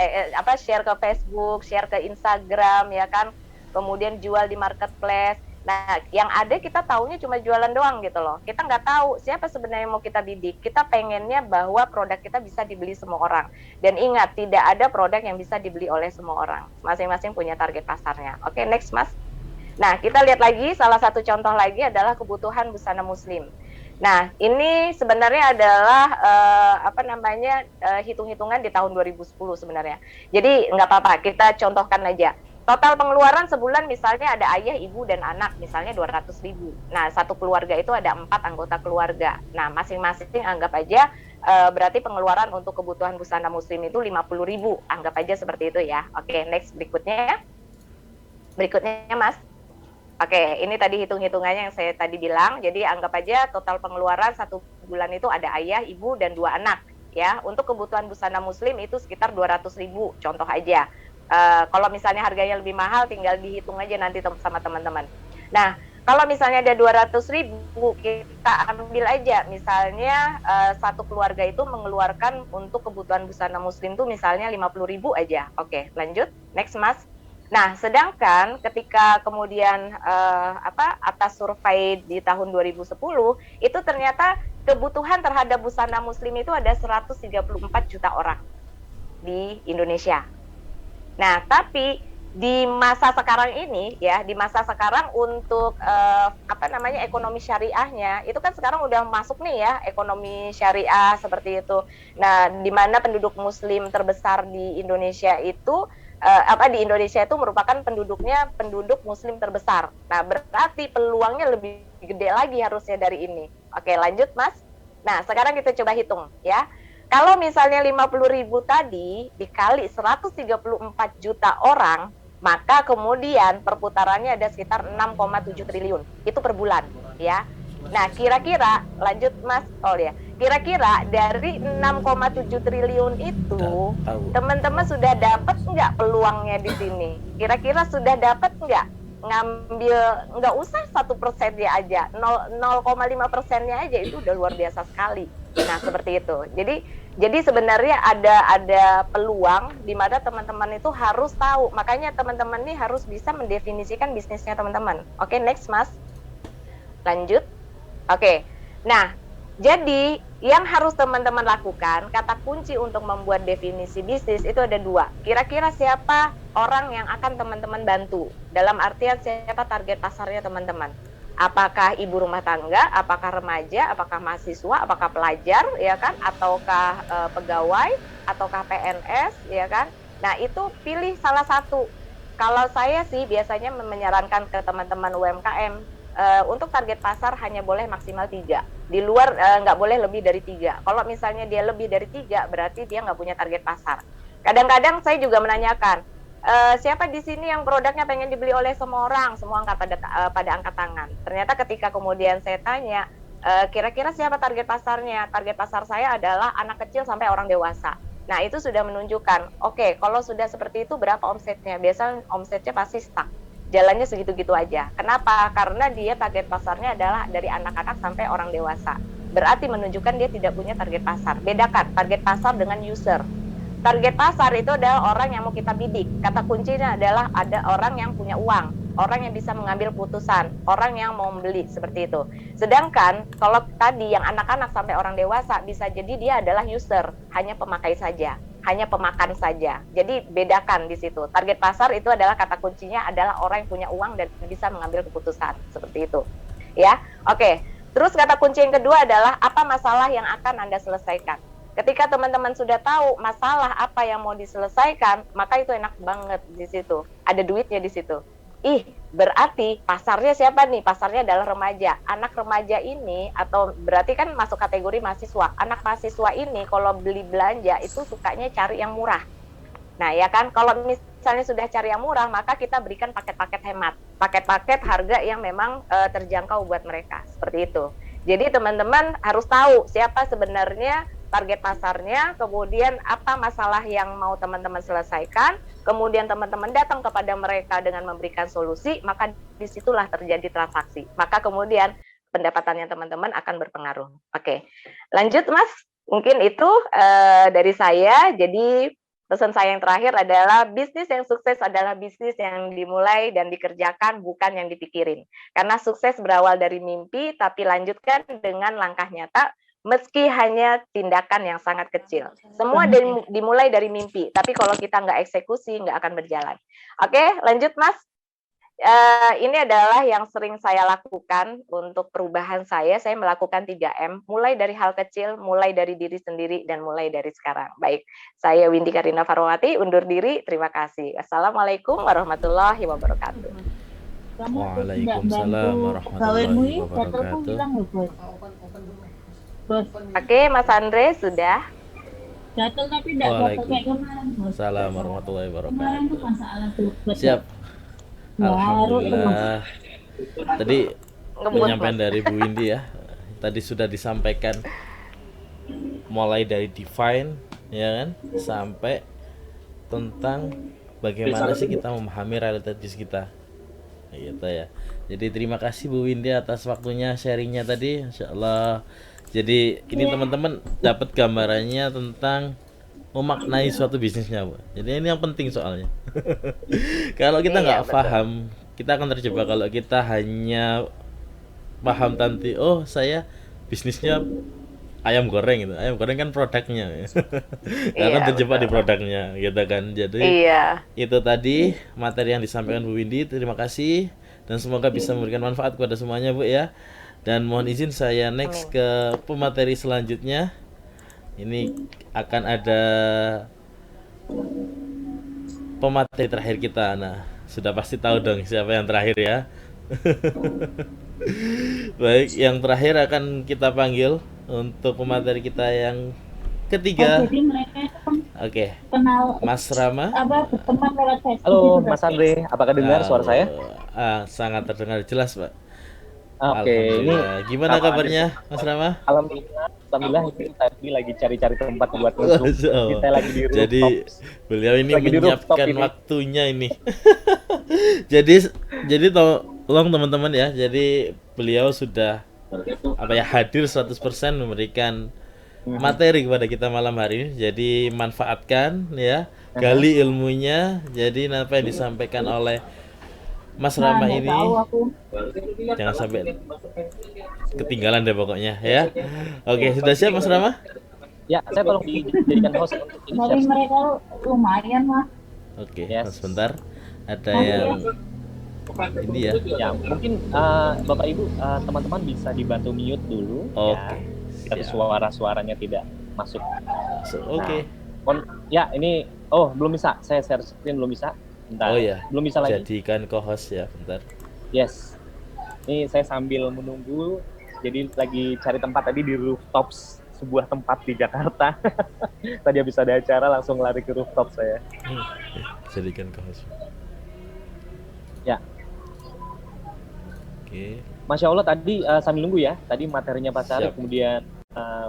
share ke Facebook, share ke Instagram, ya kan, kemudian jual di marketplace. Nah, yang ada kita taunya cuma jualan doang gitu loh. Kita nggak tahu siapa sebenarnya mau kita bidik. Kita pengennya bahwa produk kita bisa dibeli semua orang. Dan ingat, tidak ada produk yang bisa dibeli oleh semua orang. Masing-masing punya target pasarnya. Oke, next Mas. Nah, kita lihat lagi, salah satu contoh lagi adalah kebutuhan busana muslim. Nah, ini sebenarnya adalah hitung-hitungan di tahun 2010 sebenarnya. Jadi nggak apa-apa, kita contohkan aja. Total pengeluaran sebulan misalnya ada ayah, ibu, dan anak, misalnya 200.000. Nah, satu keluarga itu ada 4 anggota keluarga. Nah, masing-masing anggap aja berarti pengeluaran untuk kebutuhan busana muslim itu 50.000. Anggap aja seperti itu ya. Oke, next berikutnya. Berikutnya, Mas. Oke, ini tadi hitung-hitungannya yang saya tadi bilang. Jadi anggap aja total pengeluaran satu bulan itu ada ayah, ibu, dan 2 anak. Ya, untuk kebutuhan busana muslim itu sekitar 200.000, contoh aja. Kalau misalnya harganya lebih mahal, tinggal dihitung aja nanti sama teman-teman. Nah, kalau misalnya ada 200.000, kita ambil aja. Misalnya satu keluarga itu mengeluarkan untuk kebutuhan busana muslim itu misalnya 50.000 aja. Oke, lanjut. Next, Mas. Nah, sedangkan ketika kemudian atas survei di tahun 2010, itu ternyata kebutuhan terhadap busana muslim itu ada 134 juta orang di Indonesia. Nah, tapi di masa sekarang ini ya, di masa sekarang untuk ekonomi syariahnya itu kan sekarang udah masuk nih ya, ekonomi syariah seperti itu. Nah, di mana penduduk muslim terbesar di Indonesia itu di Indonesia itu merupakan penduduk muslim terbesar. Nah, berarti peluangnya lebih gede lagi harusnya dari ini. Oke, lanjut Mas. Nah, sekarang kita coba hitung ya. Kalau misalnya 50.000 tadi dikali 134 juta orang, maka kemudian perputarannya ada sekitar 6,7 triliun. Itu per bulan ya. Nah, kira-kira lanjut Mas. Oh ya. Kira-kira dari 6,7 triliun itu teman-teman sudah dapat nggak peluangnya di sini? Kira-kira sudah dapat nggak ngambil, nggak usah 1% aja, 0,5%-nya aja itu udah luar biasa sekali. Nah, seperti itu. Jadi sebenarnya ada peluang di mana teman-teman itu harus tahu. Makanya teman-teman ini harus bisa mendefinisikan bisnisnya teman-teman. Oke, next Mas. Lanjut. Oke. Nah, jadi yang harus teman-teman lakukan, kata kunci untuk membuat definisi bisnis itu ada 2. Kira-kira siapa orang yang akan teman-teman bantu? Dalam artian siapa target pasarnya teman-teman? Apakah ibu rumah tangga, apakah remaja, apakah mahasiswa, apakah pelajar, ya kan? Ataukah pegawai, ataukah PNS, ya kan? Nah, itu pilih salah satu. Kalau saya sih biasanya menyarankan ke teman-teman UMKM, untuk target pasar hanya boleh maksimal 3. Di luar nggak boleh lebih dari 3. Kalau misalnya dia lebih dari 3, berarti dia nggak punya target pasar. Kadang-kadang saya juga menanyakan, siapa di sini yang produknya pengen dibeli oleh semua orang? Semua angkat pada angkat tangan. Ternyata ketika kemudian saya tanya, kira-kira siapa target pasarnya? Target pasar saya adalah anak kecil sampai orang dewasa. Nah, itu sudah menunjukkan, oke, kalau sudah seperti itu berapa omsetnya? Biasanya omsetnya pasti stuck. Jalannya segitu-gitu aja. Kenapa? Karena dia target pasarnya adalah dari anak-anak sampai orang dewasa. Berarti menunjukkan dia tidak punya target pasar. Bedakan target pasar dengan user. Target pasar itu adalah orang yang mau kita bidik. Kata kuncinya adalah ada orang yang punya uang, orang yang bisa mengambil putusan, orang yang mau membeli, seperti itu. Sedangkan kalau tadi yang anak-anak sampai orang dewasa, bisa jadi dia adalah user, hanya pemakai saja, hanya pemakan saja. Jadi bedakan di situ. Target pasar itu adalah kata kuncinya adalah orang yang punya uang dan bisa mengambil keputusan, seperti itu. Ya, oke. Terus kata kunci yang kedua adalah apa masalah yang akan Anda selesaikan. Ketika teman-teman sudah tahu masalah apa yang mau diselesaikan, maka itu enak banget di situ. Ada duitnya di situ. Berarti pasarnya siapa nih? Pasarnya adalah remaja. Anak remaja ini, atau berarti kan masuk kategori mahasiswa. Anak mahasiswa ini kalau beli belanja itu sukanya cari yang murah. Nah, ya kan, kalau misalnya sudah cari yang murah, maka kita berikan paket-paket hemat. Paket-paket harga yang memang terjangkau buat mereka. Seperti itu. Jadi teman-teman harus tahu siapa sebenarnya target pasarnya, kemudian apa masalah yang mau teman-teman selesaikan, kemudian teman-teman datang kepada mereka dengan memberikan solusi, maka disitulah terjadi transaksi. Maka kemudian pendapatannya teman-teman akan berpengaruh. Oke, lanjut Mas. Mungkin itu dari saya. Jadi pesan saya yang terakhir adalah bisnis yang sukses adalah bisnis yang dimulai dan dikerjakan, bukan yang dipikirin. Karena sukses berawal dari mimpi, tapi lanjutkan dengan langkah nyata, meski hanya tindakan yang sangat kecil. Semua dimulai dari mimpi, tapi kalau kita nggak eksekusi, nggak akan berjalan. Oke, lanjut Mas. Ini adalah yang sering saya lakukan untuk perubahan saya. Saya melakukan 3M, mulai dari hal kecil, mulai dari diri sendiri, dan mulai dari sekarang. Baik, saya Windy Karina Farwati, undur diri. Terima kasih. Assalamualaikum warahmatullahi wabarakatuh. Waalaikumsalam warahmatullahi wabarakatuh. Oke, Mas Andre sudah. Gatel tapi tidak gatel kayak kemarin. Waalaikumsalam warahmatullahi Kemarin tuh wabarakatuh. masalah tuh. Siap. Alhamdulillah. Tadi penyampaian dari Bu Windy ya. Tadi sudah disampaikan mulai dari define ya kan sampai tentang bagaimana sih kita memahami realitas kita. Gitu ya. Jadi terima kasih Bu Windy atas waktunya sharingnya tadi, insyaallah. Jadi ini teman-teman dapat gambarannya tentang memaknai suatu bisnisnya, Bu. Jadi ini yang penting soalnya. Kalau kita nggak paham, kita akan terjebak. Kalau kita hanya paham nanti, oh saya bisnisnya ayam goreng gitu. Ayam goreng kan produknya. Kita akan terjebak di produknya, gitu kan. Jadi itu tadi materi yang disampaikan Bu Windy. Terima kasih dan semoga bisa memberikan manfaat kepada semuanya, Bu ya. Dan mohon izin saya next ke pemateri selanjutnya. Ini akan ada pemateri terakhir kita. Nah, sudah pasti tahu dong siapa yang terakhir ya. Baik, yang terakhir akan kita panggil untuk pemateri kita yang ketiga. Jadi mereka Oke. kenal Mas Rama. berteman lewat Facebook. Halo Mas Andre, apakah dengar suara saya? Sangat terdengar jelas, Pak. Oke, ini gimana kabarnya, Mas Rama? Alhamdulillah ini tadi lagi cari-cari tempat buat nusuk. Kita lagi di rooftop. Jadi beliau ini Lagi di menyiapkan rooftop waktunya ini. jadi tolong teman-teman ya. Jadi beliau sudah hadir 100% memberikan materi kepada kita malam hari ini. Jadi manfaatkan ya, gali ilmunya. Jadi apa yang disampaikan oleh Mas Rama ini jangan sampai ketinggalan deh pokoknya ya. Oke, sudah siap Mas Rama? Ya, saya tolong dijadikan host untuk ini. Dari mereka lumayan lah. Oke, Yes. sebentar. Ada yang ini ya. Ya, mungkin Bapak Ibu teman-teman bisa dibantu mute dulu. Oke. Ya, suara-suaranya tidak masuk. Oke. Ya, ini belum bisa. Saya share screen belum bisa. Bentar. Oh ya. Belum bisa lagi. Jadikan co-host ya, bentar. Yes. Ini saya sambil menunggu. Jadi lagi cari tempat tadi di rooftop sebuah tempat di Jakarta. Tadi habis ada acara langsung lari ke rooftop saya. Jadikan co-host. Ya. Oke. Masya Allah tadi sambil nunggu ya. Tadi materinya Pak Syarif, Siap. kemudian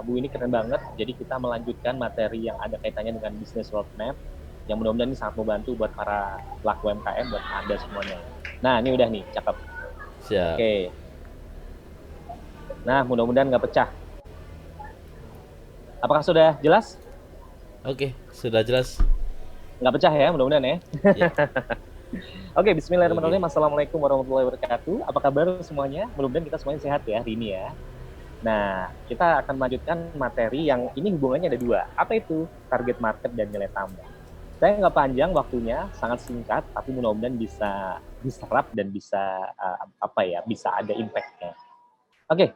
Bu ini keren banget. Jadi kita melanjutkan materi yang ada kaitannya dengan business roadmap. Yang mudah-mudahan ini sangat membantu buat para pelaku UMKM, buat Anda semuanya. Nah, ini udah nih, cakep. Siap. Oke. Nah, mudah-mudahan nggak pecah. Apakah sudah jelas? Oke, sudah jelas. Nggak pecah ya, mudah-mudahan ya. Ya. Oke, bismillahirrahmanirrahim. Assalamualaikum warahmatullahi wabarakatuh. Apa kabar semuanya? Mudah-mudahan kita semuanya sehat ya hari ini ya. Nah, kita akan melanjutkan materi yang ini hubungannya ada dua. Apa itu? Target market dan nilai tambah. Saya nggak panjang waktunya, sangat singkat, tapi mudah-mudahan bisa diserap dan bisa bisa ada impact-nya. Oke,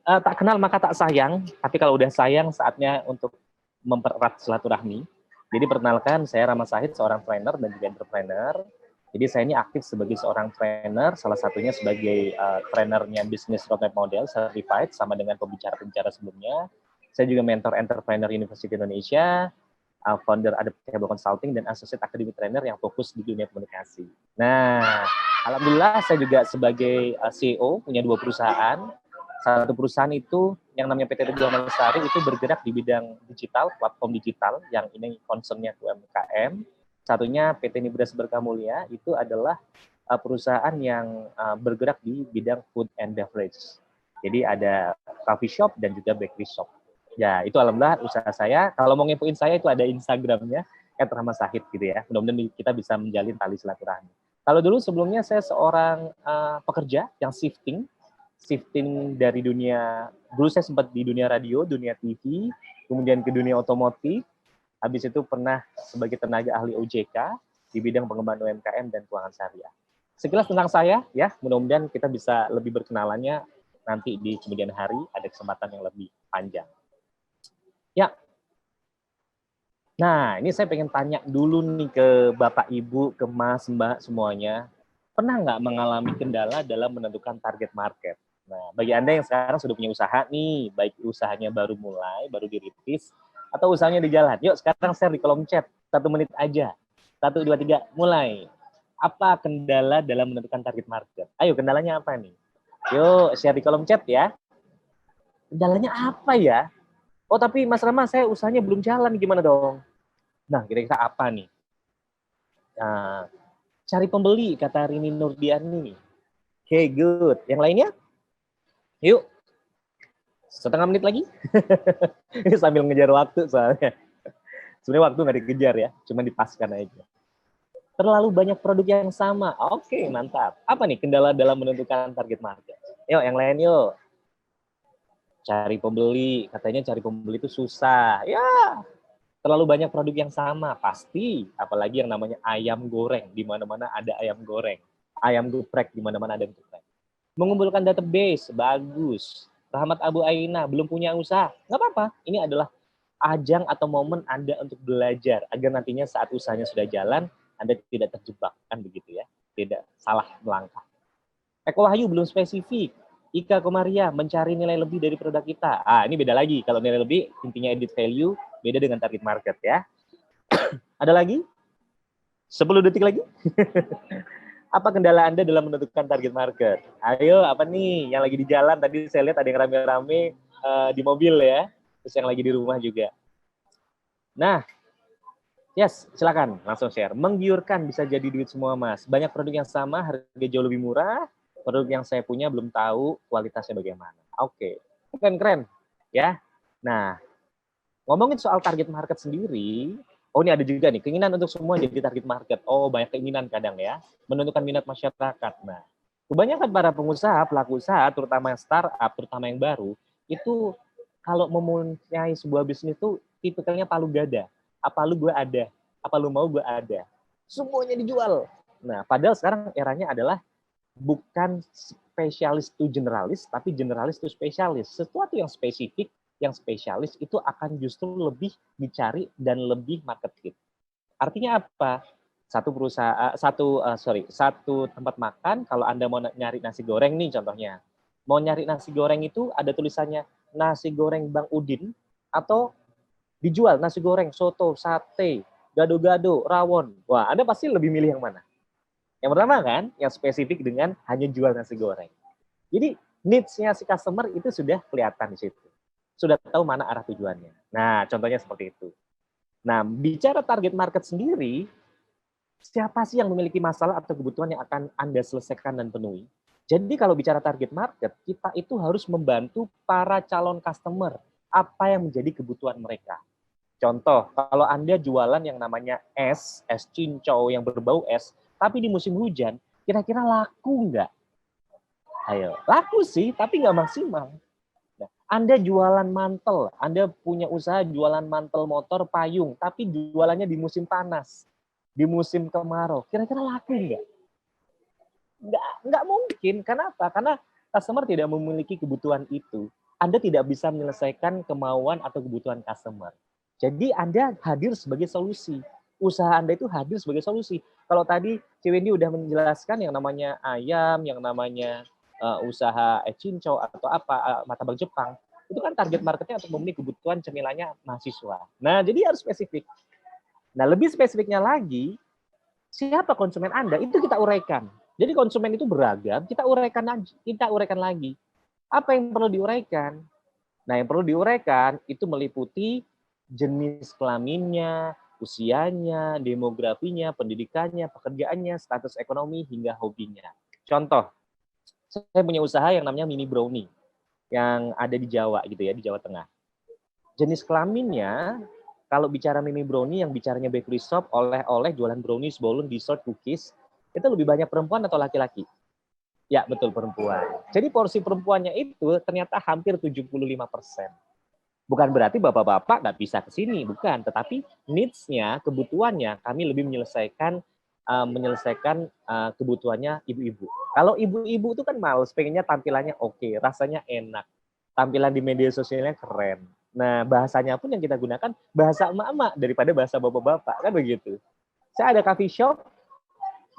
tak kenal maka tak sayang, tapi kalau udah sayang saatnya untuk mempererat silaturahmi. Jadi perkenalkan, saya Rama Sahid, seorang trainer dan juga entrepreneur. Jadi saya ini aktif sebagai seorang trainer, salah satunya sebagai trainernya Business Roadmap Model Certified, sama dengan pembicara-pembicara sebelumnya. Saya juga mentor entrepreneur University Indonesia, founder Adaptable Consulting, dan associate academic trainer yang fokus di dunia komunikasi. Nah, alhamdulillah saya juga sebagai CEO punya 2 perusahaan. Satu perusahaan itu yang namanya PT Teguh Lestari itu bergerak di bidang digital, platform digital yang ini concernnya UMKM. Satunya PT Nibras Berkah Mulia itu adalah perusahaan yang bergerak di bidang food and beverage. Jadi ada coffee shop dan juga bakery shop. Ya, itu alhamdulillah usaha saya. Kalau mau ngepoin saya itu ada Instagramnya @rahmasahid gitu ya. Mudah-mudahan kita bisa menjalin tali silaturahmi. Kalau dulu sebelumnya saya seorang pekerja yang shifting dari dunia, dulu saya sempat di dunia radio, dunia TV, kemudian ke dunia otomotif, habis itu pernah sebagai tenaga ahli OJK di bidang pengembangan UMKM dan keuangan syariah. Sekilas tentang saya, ya, mudah-mudahan kita bisa lebih berkenalannya nanti di kemudian hari, ada kesempatan yang lebih panjang. Ya, nah ini saya pengen tanya dulu nih ke Bapak Ibu, ke Mas Mbak semuanya, pernah nggak mengalami kendala dalam menentukan target market? Nah, bagi Anda yang sekarang sudah punya usaha nih, baik usahanya baru mulai, baru dirintis, atau usahanya di jalan, yuk sekarang share di kolom chat, 1 menit aja. 1, 2, 3, mulai. Apa kendala dalam menentukan target market? Ayo, kendalanya apa nih? Yuk, share di kolom chat ya. Kendalanya apa ya? Oh, tapi Mas Rama, saya usahanya belum jalan, gimana dong? Nah, kira-kira apa nih? Nah, cari pembeli, kata Rini Nurdiani. Oke, good. Yang lainnya? Yuk, 1/2 menit lagi. Ini sambil ngejar waktu soalnya. Sebenarnya waktu nggak dikejar ya, cuma dipaskan aja. Terlalu banyak produk yang sama. Oke, mantap. Apa nih kendala dalam menentukan target market? Yuk, yang lain yuk. Cari pembeli. Katanya cari pembeli itu susah. Ya, terlalu banyak produk yang sama. Pasti. Apalagi yang namanya ayam goreng. Di mana-mana ada ayam goreng. Ayam geprek, di mana-mana ada geprek. Mengumpulkan database, bagus. Rahmat Abu Aina, belum punya usaha. Nggak apa-apa. Ini adalah ajang atau momen Anda untuk belajar. Agar nantinya saat usahanya sudah jalan, Anda tidak terjebak. Kan begitu ya. Tidak salah melangkah. Eko Wahyu belum spesifik. Ika Komaria, mencari nilai lebih dari produk kita. Ini beda lagi. Kalau nilai lebih, intinya edit value, beda dengan target market ya. Ada lagi? 10 detik lagi? Apa kendala Anda dalam menentukan target market? Ayo, apa nih yang lagi di jalan? Tadi saya lihat ada yang rame-rame di mobil ya. Terus yang lagi di rumah juga. Nah, yes, silakan langsung share. Menggiurkan bisa jadi duit semua, Mas. Banyak produk yang sama, harga jauh lebih murah. Produk yang saya punya belum tahu kualitasnya bagaimana. Oke, keren ya. Nah, ngomongin soal target market sendiri, oh ini ada juga nih, keinginan untuk semua jadi target market. Oh, banyak keinginan kadang ya, menentukan minat masyarakat. Nah, kebanyakan para pengusaha, pelaku usaha, terutama yang startup, terutama yang baru, itu kalau mempunyai sebuah bisnis itu tipikalnya palu gada. Apa lu gue ada, apa lu mau gue ada. Semuanya dijual. Nah, padahal sekarang eranya adalah bukan spesialis to generalis, tapi generalis to spesialis. Sesuatu yang spesifik, yang spesialis itu akan justru lebih dicari dan lebih market fit. Artinya apa? Satu perusahaan, satu tempat makan, kalau Anda mau nyari nasi goreng nih contohnya. Mau nyari nasi goreng itu ada tulisannya nasi goreng Bang Udin, atau dijual nasi goreng, soto, sate, gado-gado, rawon. Wah, Anda pasti lebih milih yang mana? Yang pertama kan, yang spesifik dengan hanya jual nasi goreng. Jadi needs-nya si customer itu sudah kelihatan di situ. Sudah tahu mana arah tujuannya. Nah, contohnya seperti itu. Nah, bicara target market sendiri, siapa sih yang memiliki masalah atau kebutuhan yang akan Anda selesaikan dan penuhi? Jadi kalau bicara target market, kita itu harus membantu para calon customer. Apa yang menjadi kebutuhan mereka. Contoh, kalau Anda jualan yang namanya es cincau yang berbau es, tapi di musim hujan, kira-kira laku nggak? Ayo, laku sih, tapi nggak maksimal. Nah, Anda jualan mantel, Anda punya usaha jualan mantel motor, payung, tapi jualannya di musim panas, di musim kemarau, kira-kira laku nggak? Nggak mungkin. Kenapa? Karena customer tidak memiliki kebutuhan itu. Anda tidak bisa menyelesaikan kemauan atau kebutuhan customer. Jadi Anda hadir sebagai solusi. Usaha Anda itu hadir sebagai solusi. Kalau tadi Wendy udah menjelaskan yang namanya ayam, yang namanya usaha cincau atau apa, martabak Jepang, itu kan target marketnya untuk memenuhi kebutuhan cemilannya mahasiswa. Nah, jadi harus spesifik. Nah, lebih spesifiknya lagi, siapa konsumen Anda, itu kita uraikan. Jadi konsumen itu beragam, kita uraikan lagi. Apa yang perlu diuraikan? Nah, yang perlu diuraikan itu meliputi jenis kelaminnya, usianya, demografinya, pendidikannya, pekerjaannya, status ekonomi, hingga hobinya. Contoh, saya punya usaha yang namanya Mini Brownie, yang ada di Jawa gitu ya, di Jawa Tengah. Jenis kelaminnya, kalau bicara Mini Brownie yang bicaranya bakery shop, oleh-oleh, jualan brownies, balloon, dessert, cookies, itu lebih banyak perempuan atau laki-laki? Ya, betul, perempuan. Jadi porsi perempuannya itu ternyata hampir 75%. Bukan berarti bapak-bapak nggak bisa ke sini, bukan. Tetapi needs-nya, kebutuhannya, kami lebih menyelesaikan kebutuhannya ibu-ibu. Kalau ibu-ibu itu kan males, pengennya tampilannya oke, rasanya enak, tampilan di media sosialnya keren. Nah, bahasanya pun yang kita gunakan bahasa emak-emak daripada bahasa bapak-bapak, kan begitu. Saya ada coffee shop,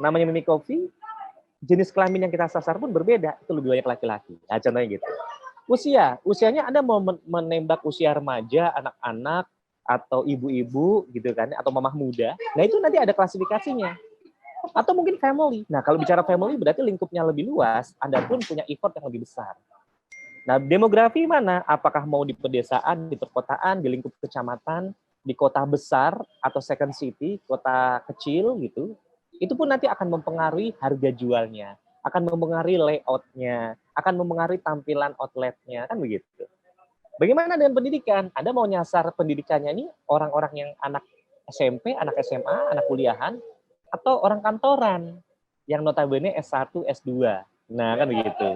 namanya Mimi Coffee, jenis kelamin yang kita sasar pun berbeda, itu lebih banyak laki-laki. Nah, contohnya gitu. Usianya Anda mau menembak usia remaja, anak-anak, atau ibu-ibu gitu kan, atau mamah muda. Nah, itu nanti ada klasifikasinya. Atau mungkin family. Nah, kalau bicara family berarti lingkupnya lebih luas, Anda pun punya effort yang lebih besar. Nah, demografi mana? Apakah mau di pedesaan, di perkotaan, di lingkup kecamatan, di kota besar, atau second city, kota kecil gitu, itu pun nanti akan mempengaruhi harga jualnya, akan mempengaruhi layout-nya, akan mempengaruhi tampilan outlet-nya, kan begitu. Bagaimana dengan pendidikan? Anda mau nyasar pendidikannya ini orang-orang yang anak SMP, anak SMA, anak kuliahan, atau orang kantoran yang notabene S1, S2. Nah, kan begitu.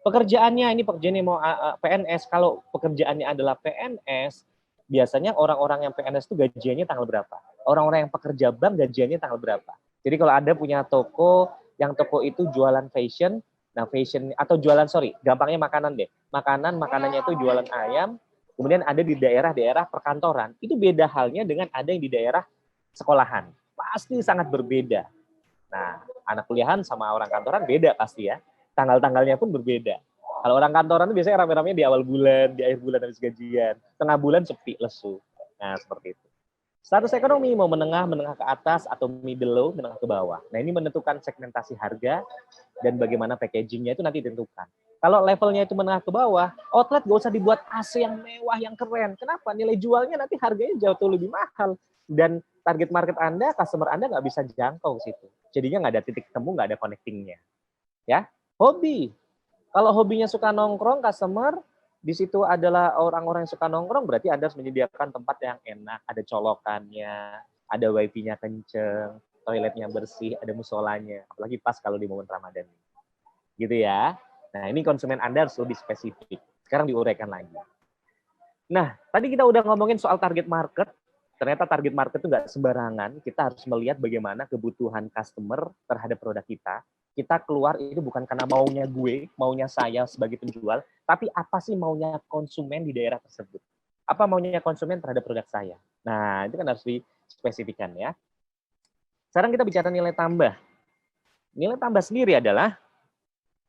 Pekerjaannya ini pekerjaannya mau PNS, kalau pekerjaannya adalah PNS, biasanya orang-orang yang PNS itu gajiannya tanggal berapa? Orang-orang yang pekerja bank gajiannya tanggal berapa? Jadi kalau Anda punya toko, yang toko itu jualan fashion, nah fashion atau jualan gampangnya makanan deh. Makanannya itu jualan ayam, kemudian ada di daerah-daerah perkantoran. Itu beda halnya dengan ada yang di daerah sekolahan. Pasti sangat berbeda. Nah, anak kuliahan sama orang kantoran beda pasti ya. Tanggal-tanggalnya pun berbeda. Kalau orang kantoran itu biasanya rame-rame di awal bulan, di akhir bulan habis gajian. Tengah bulan sepi, lesu. Nah, seperti itu. Status ekonomi mau menengah ke atas atau middle low, menengah ke bawah. Nah, ini menentukan segmentasi harga dan bagaimana packagingnya itu nanti ditentukan. Kalau levelnya itu menengah ke bawah, outlet gak usah dibuat AC yang mewah, yang keren. Kenapa? Nilai jualnya nanti harganya jauh lebih mahal. Dan target market Anda, customer Anda nggak bisa jangkau situ. Jadinya nggak ada titik temu, nggak ada connecting-nya. Ya, hobi. Kalau hobinya suka nongkrong, customer, di situ adalah orang-orang yang suka nongkrong, berarti Anda harus menyediakan tempat yang enak, ada colokannya, ada wifi-nya kenceng, toiletnya bersih, ada musolanya, apalagi pas kalau di momen Ramadan. Gitu ya. Nah, ini konsumen Anda harus lebih spesifik. Sekarang diuraikan lagi. Nah, tadi kita udah ngomongin soal target market. Ternyata target market itu nggak sembarangan. Kita harus melihat bagaimana kebutuhan customer terhadap produk kita. Kita keluar itu bukan karena maunya gue, maunya saya sebagai penjual, tapi apa sih maunya konsumen di daerah tersebut. Apa maunya konsumen terhadap produk saya. Nah, itu kan harus dispesifikan ya. Sekarang kita bicara nilai tambah. Nilai tambah sendiri adalah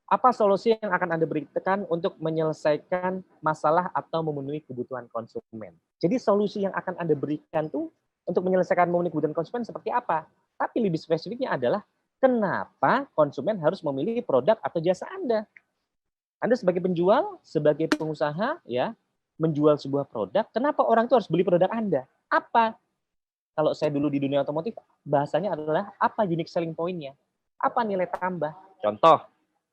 apa solusi yang akan Anda berikan untuk menyelesaikan masalah atau memenuhi kebutuhan konsumen. Jadi solusi yang akan Anda berikan tuh untuk menyelesaikan memenuhi kebutuhan konsumen seperti apa? Tapi lebih spesifiknya adalah kenapa konsumen harus memilih produk atau jasa Anda. Anda sebagai penjual, sebagai pengusaha, ya menjual sebuah produk, kenapa orang itu harus beli produk Anda? Apa? Kalau saya dulu di dunia otomotif, bahasanya adalah apa unique selling point-nya? Apa nilai tambah? Contoh,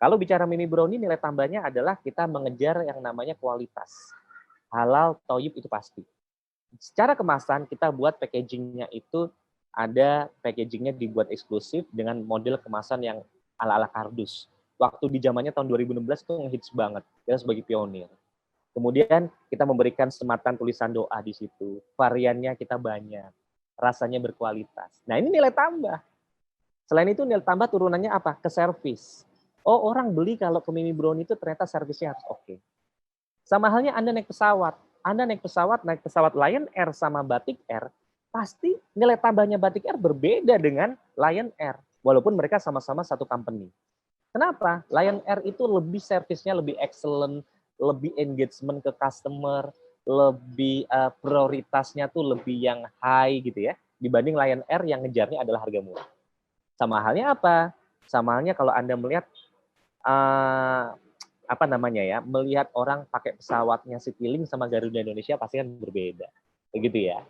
kalau bicara Mini Brownie, nilai tambahnya adalah kita mengejar yang namanya kualitas. Halal, toyib itu pasti. Secara kemasan, kita buat packagingnya itu ada packagingnya dibuat eksklusif dengan model kemasan yang ala-ala kardus. Waktu di zamannya tahun 2016 itu ngehits banget. Kita sebagai pionir. Kemudian kita memberikan sematan tulisan doa di situ. Variannya kita banyak. Rasanya berkualitas. Nah, ini nilai tambah. Selain itu nilai tambah turunannya apa? Ke servis. Oh, orang beli kalau ke Mimi Brownie itu ternyata servisnya harus oke. Sama halnya Anda naik pesawat. Anda naik pesawat Lion Air sama Batik Air, pasti nilai tambahnya Batik Air berbeda dengan Lion Air. Walaupun mereka sama-sama satu company. Kenapa? Lion Air itu lebih servisnya lebih excellent, lebih engagement ke customer, lebih prioritasnya tuh lebih yang high gitu ya, dibanding Lion Air yang ngejarnya adalah harga murah. Sama halnya apa? Sama halnya kalau Anda melihat apa namanya ya, melihat orang pakai pesawatnya Citylink sama Garuda Indonesia pasti kan berbeda. Begitu ya.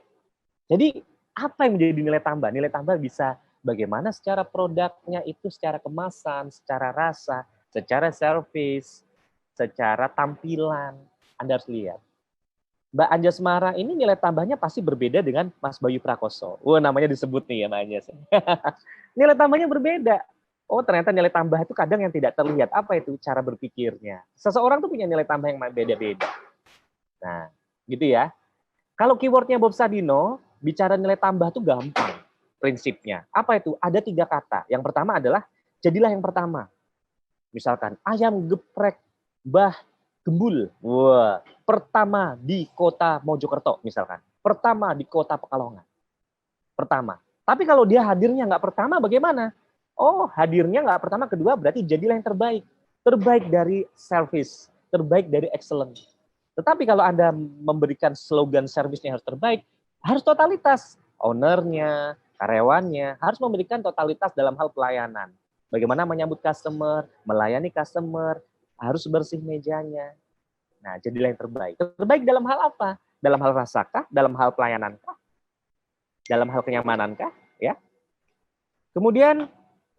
Jadi apa yang menjadi nilai tambah? Nilai tambah bisa bagaimana secara produknya itu, secara kemasan, secara rasa, secara service, secara tampilan. Anda harus lihat. Mbak Anjasmara ini nilai tambahnya pasti berbeda dengan Mas Bayu Prakoso. Wah, namanya disebut nih ya Mbak Anjas. Nilai tambahnya berbeda. Oh, ternyata nilai tambah itu kadang yang tidak terlihat. Apa itu? Cara berpikirnya. Seseorang tuh punya nilai tambah yang beda-beda. Nah, gitu ya. Kalau keywordnya Bob Sadino, bicara nilai tambah tuh gampang prinsipnya. Apa itu? Ada 3 kata. Yang pertama adalah, jadilah yang pertama. Misalkan, ayam geprek Mbah Gembul. Wah, pertama di kota Mojokerto misalkan. Pertama di kota Pekalongan. Pertama. Tapi kalau dia hadirnya nggak pertama bagaimana? Oh, hadirnya nggak pertama, kedua berarti jadilah yang terbaik. Terbaik dari service, terbaik dari excellent. Tetapi kalau Anda memberikan slogan servisnya harus terbaik, harus totalitas. Ownernya, karyawannya, harus memberikan totalitas dalam hal pelayanan. Bagaimana menyambut customer, melayani customer, harus bersih mejanya. Nah, jadilah yang terbaik. Terbaik dalam hal apa? Dalam hal rasakah? Dalam hal pelayanankah? Dalam hal kenyamanankah? Ya. Kemudian,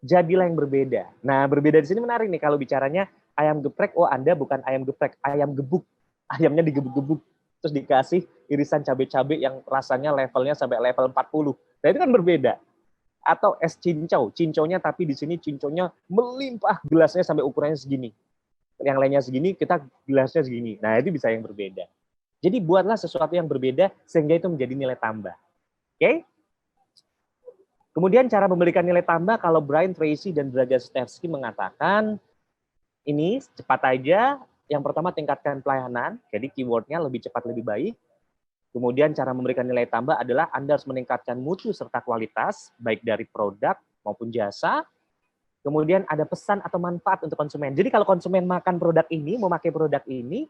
jadilah yang berbeda. Nah, berbeda di sini menarik nih kalau bicaranya ayam geprek. Oh, Anda bukan ayam geprek, ayam gebuk. Ayamnya digebuk-gebuk. Terus dikasih irisan cabai-cabai yang rasanya levelnya sampai level 40. Nah, itu kan berbeda. Atau es cincau. Cincaunya tapi di sini cincaunya melimpah, gelasnya sampai ukurannya segini. Yang lainnya segini, kita gelasnya segini. Nah, itu bisa yang berbeda. Jadi buatlah sesuatu yang berbeda sehingga itu menjadi nilai tambah. Oke? Kemudian cara memberikan nilai tambah, kalau Brian Tracy dan Dragan Stevsky mengatakan, ini cepat aja. Yang pertama, tingkatkan pelayanan. Jadi keywordnya lebih cepat, lebih baik. Kemudian cara memberikan nilai tambah adalah Anda harus meningkatkan mutu serta kualitas, baik dari produk maupun jasa. Kemudian ada pesan atau manfaat untuk konsumen. Jadi kalau konsumen makan produk ini, memakai produk ini,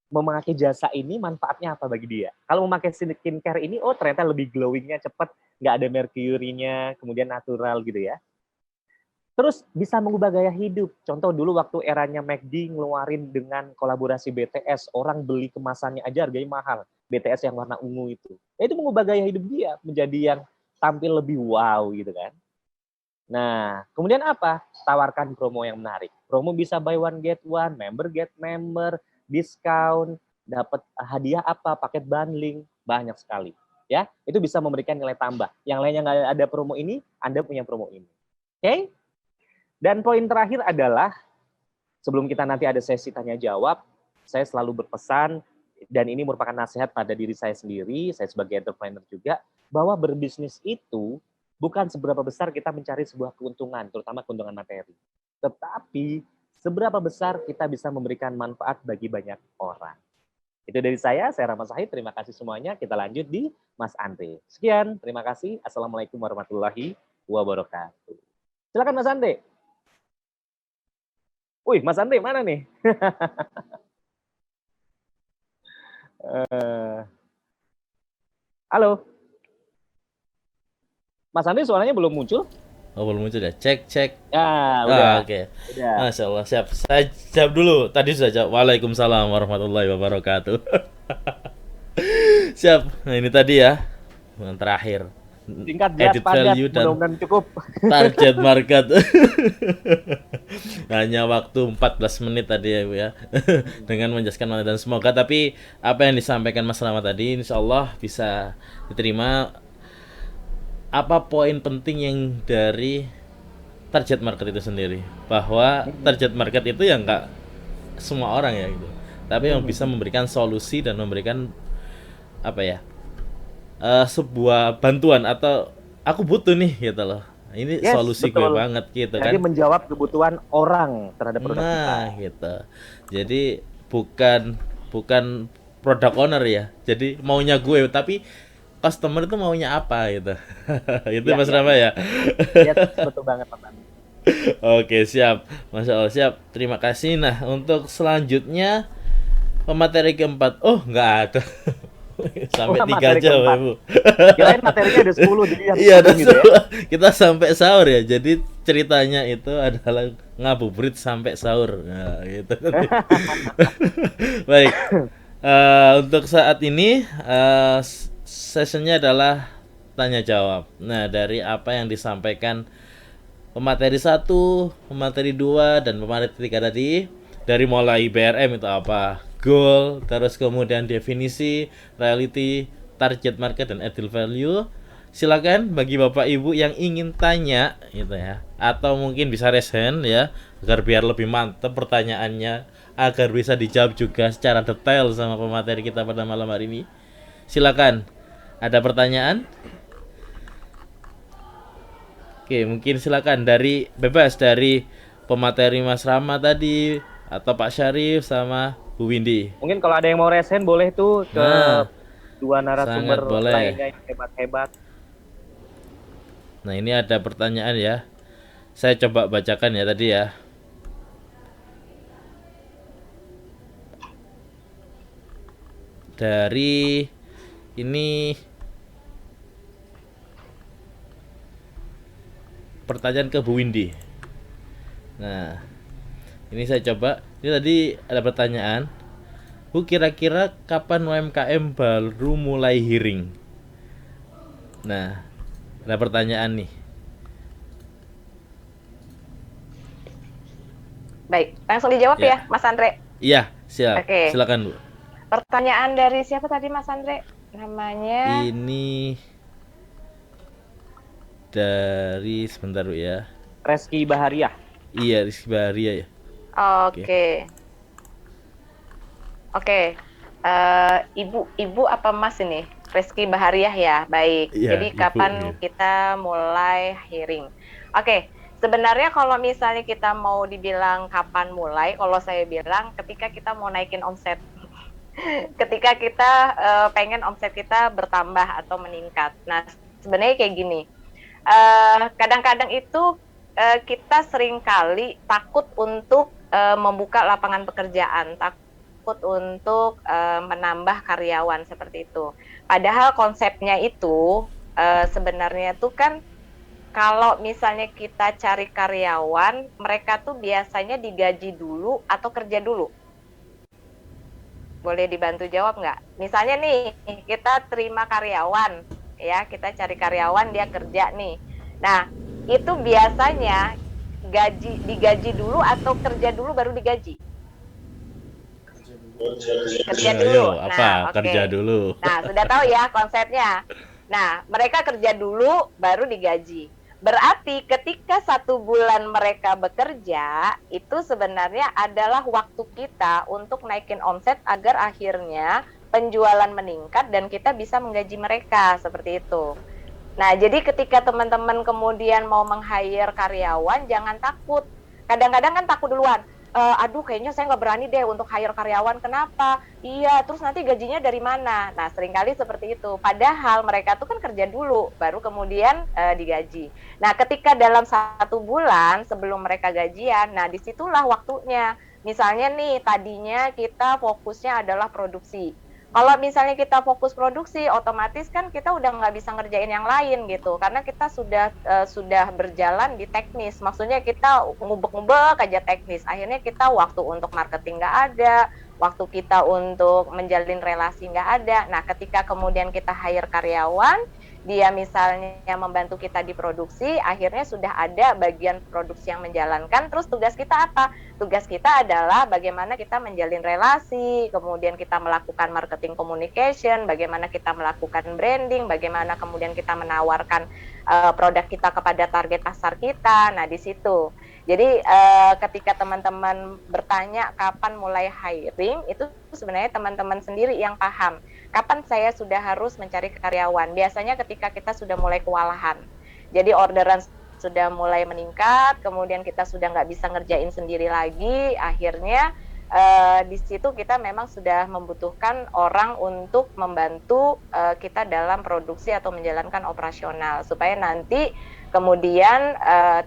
memakai jasa ini, manfaatnya apa bagi dia? Kalau memakai skincare ini, oh ternyata lebih glowingnya cepat, nggak ada merkurinya, kemudian natural gitu ya. Terus bisa mengubah gaya hidup. Contoh dulu waktu eranya McD ngeluarin dengan kolaborasi BTS, orang beli kemasannya aja harganya mahal. BTS yang warna ungu itu. Itu mengubah gaya hidup dia, menjadi yang tampil lebih wow gitu kan. Nah, kemudian apa? Tawarkan promo yang menarik. Promo bisa buy one get one, member get member, diskon, dapat hadiah apa, paket bundling, banyak sekali. Ya, itu bisa memberikan nilai tambah. Yang lainnya nggak ada promo ini, Anda punya promo ini. Oke? Dan poin terakhir adalah, sebelum kita nanti ada sesi tanya jawab, saya selalu berpesan, dan ini merupakan nasihat pada diri saya sendiri, saya sebagai entrepreneur juga, bahwa berbisnis itu bukan seberapa besar kita mencari sebuah keuntungan, terutama keuntungan materi. Tetapi seberapa besar kita bisa memberikan manfaat bagi banyak orang. Itu dari saya Rahmat Sahid. Terima kasih semuanya. Kita lanjut di Mas Andre. Sekian, terima kasih. Assalamualaikum warahmatullahi wabarakatuh. Silakan Mas Andre. Wih, Mas Andre mana nih? Halo. Mas Andi suaranya belum muncul? Oh, belum muncul ya? Cek. Ya, udah. Oke. Udah. Masya Allah, siap. Saya jawab dulu. Tadi sudah jawab. Waalaikumsalam warahmatullahi wabarakatuh. Siap. Nah, ini tadi ya. Yang terakhir. Singkat, jelas, Edit padat, value dan mudah-mudahan cukup. target market. Hanya waktu 14 menit tadi ya Bu ya. Dengan menjelaskan mana, dan semoga tapi apa yang disampaikan Mas Rahmat tadi insya Allah bisa diterima. Apa poin penting yang dari target market itu sendiri? Bahwa target market itu yang nggak semua orang ya gitu, tapi yang bisa memberikan solusi dan memberikan apa ya, sebuah bantuan atau aku butuh nih gitu loh. Ini Yes, solusi betul. gue banget gitu. Jadi kan menjawab kebutuhan orang terhadap produk kita. Nah gitu. Jadi bukan product owner ya. Jadi maunya gue, tapi customer itu maunya apa gitu. Itu Ya, Mas ya, Rama ya. Yes, betul banget Mas Andi. Oke, siap. Masya Allah, siap. Terima kasih. Nah, untuk selanjutnya pemateri keempat. Oh, nggak ada. sampai Oh, 3 materi jam ya keempat. Bu. Kirain materinya ada 10 jadi yang Iya, ada 10 gitu ya. kita sampai sahur ya. Jadi ceritanya itu adalah ngabuburit sampai sahur. Nah, gitu. Baik. Untuk saat ini sessionnya adalah tanya jawab. Nah, dari apa yang disampaikan pemateri 1, pemateri 2, dan pemateri 3 tadi, dari mulai BRM itu apa, goal, terus kemudian definisi, reality, target market, dan added value. Silakan bagi Bapak Ibu yang ingin tanya gitu ya, atau mungkin bisa raise hand ya, agar biar lebih mantap pertanyaannya, agar bisa dijawab juga secara detail sama pemateri kita pada malam hari ini. Silakan. Ada pertanyaan? Oke, mungkin silakan dari bebas dari pemateri Mas Rama tadi atau Pak Syarif sama Bu Windy. Mungkin kalau ada yang mau resen boleh tuh ke Nah, dua narasumber sangat boleh. lainnya yang hebat-hebat. Nah, ini ada pertanyaan ya. Saya coba bacakan ya tadi ya. Dari ini pertanyaan ke Bu Windy. Nah, ini saya coba. Ini tadi ada pertanyaan. Bu, kira-kira kapan UMKM baru mulai hiring? Nah, ada pertanyaan nih. Baik, langsung dijawab Ya. ya, Mas Andre. Iya, siap. Oke. Silakan, Bu. Pertanyaan dari siapa tadi, Mas Andre? Namanya Ini dari sebentar Bu ya. Reski Bahariah. Iya, Rizky Baharia ya. Oke. Oke. Ibu apa Mas ini? Reski Bahariah ya. Baik. Iya, Jadi Ibu, kapan iya. kita mulai hiring? Oke. Sebenarnya kalau misalnya kita mau dibilang kapan mulai, kalau saya bilang ketika kita mau naikin omset. Ketika kita pengen omset kita bertambah atau meningkat. Nah, sebenarnya kayak gini. Kadang-kadang itu kita seringkali takut untuk membuka lapangan pekerjaan, takut untuk menambah karyawan seperti itu. Padahal konsepnya itu sebenarnya tuh kan kalau misalnya kita cari karyawan, mereka tuh biasanya digaji dulu atau kerja dulu. Boleh dibantu jawab nggak? Misalnya nih, kita terima karyawan, ya, kita cari karyawan, dia kerja nih. Nah, itu biasanya digaji dulu atau kerja dulu baru digaji? Kerja dulu. Ayo, apa? Nah, oke. Kerja dulu. Nah, sudah tahu ya konsepnya. Nah, mereka kerja dulu baru digaji. Berarti ketika 1 bulan mereka bekerja, itu sebenarnya adalah waktu kita untuk naikin omset agar akhirnya penjualan meningkat dan kita bisa menggaji mereka, seperti itu. Nah, jadi ketika teman-teman kemudian mau meng-hire karyawan, jangan takut. Kadang-kadang kan takut duluan. Aduh, kayaknya saya nggak berani deh untuk hire karyawan. Kenapa? Iya, terus nanti gajinya dari mana? Nah, seringkali seperti itu. Padahal mereka tuh kan kerja dulu, baru kemudian digaji. Nah, ketika dalam 1 bulan sebelum mereka gajian, nah disitulah waktunya. Misalnya nih, tadinya kita fokusnya adalah produksi. Kalau misalnya kita fokus produksi, otomatis kan kita udah nggak bisa ngerjain yang lain gitu, karena kita sudah berjalan di teknis. Maksudnya kita ngubek-ngubek aja teknis. Akhirnya kita waktu untuk marketing nggak ada, waktu kita untuk menjalin relasi nggak ada. Nah, ketika kemudian kita hire karyawan, dia misalnya membantu kita di produksi, akhirnya sudah ada bagian produksi yang menjalankan. Terus tugas kita apa? Tugas kita adalah bagaimana kita menjalin relasi, kemudian kita melakukan marketing communication, bagaimana kita melakukan branding, bagaimana kemudian kita menawarkan produk kita kepada target pasar kita. Nah, di situ. Jadi ketika teman-teman bertanya kapan mulai hiring, itu sebenarnya teman-teman sendiri yang paham. Kapan saya sudah harus mencari karyawan? Biasanya ketika kita sudah mulai kewalahan. Jadi orderan sudah mulai meningkat, kemudian kita sudah nggak bisa ngerjain sendiri lagi, akhirnya di situ kita memang sudah membutuhkan orang untuk membantu kita dalam produksi atau menjalankan operasional, supaya nanti kemudian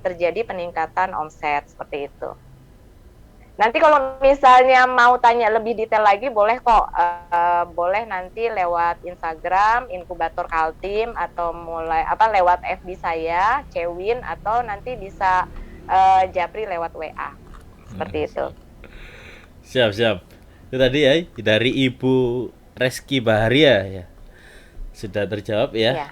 terjadi peningkatan omset, seperti itu. Nanti kalau misalnya mau tanya lebih detail lagi boleh kok, boleh nanti lewat Instagram Inkubator Kaltim atau lewat FB saya Cewin, atau nanti bisa Japri lewat WA seperti itu. Siap. Itu tadi ya dari Ibu Reski Baharia ya. Sudah terjawab ya. Iya.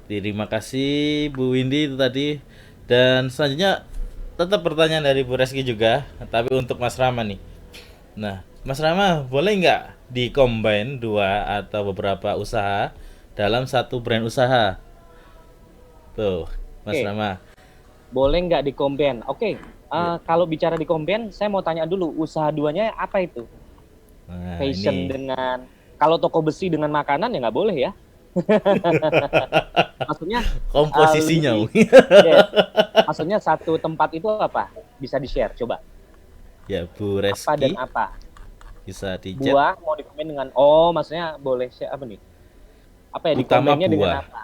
Terima kasih Bu Windy itu tadi. Dan selanjutnya tetap pertanyaan dari Bu Reski juga, tapi untuk Mas Rama nih. Nah, Mas Rama boleh nggak di-combine 2 atau beberapa usaha dalam satu brand usaha? Tuh, Mas Oke. Rama. Boleh nggak di-combine? Oke. Kalau bicara di-combine, saya mau tanya dulu, usaha duanya apa itu? Nah, Fashion ini. dengan, kalau toko besi dengan makanan ya nggak boleh ya. Maksudnya Komposisinya. yes. Maksudnya satu tempat itu apa? Bisa di-share, coba. Ya, Bu Apa dan Reski apa? bisa di-chat. Buah mau di-komen dengan, maksudnya boleh share apa nya Utama di-komennya dengan buah. apa?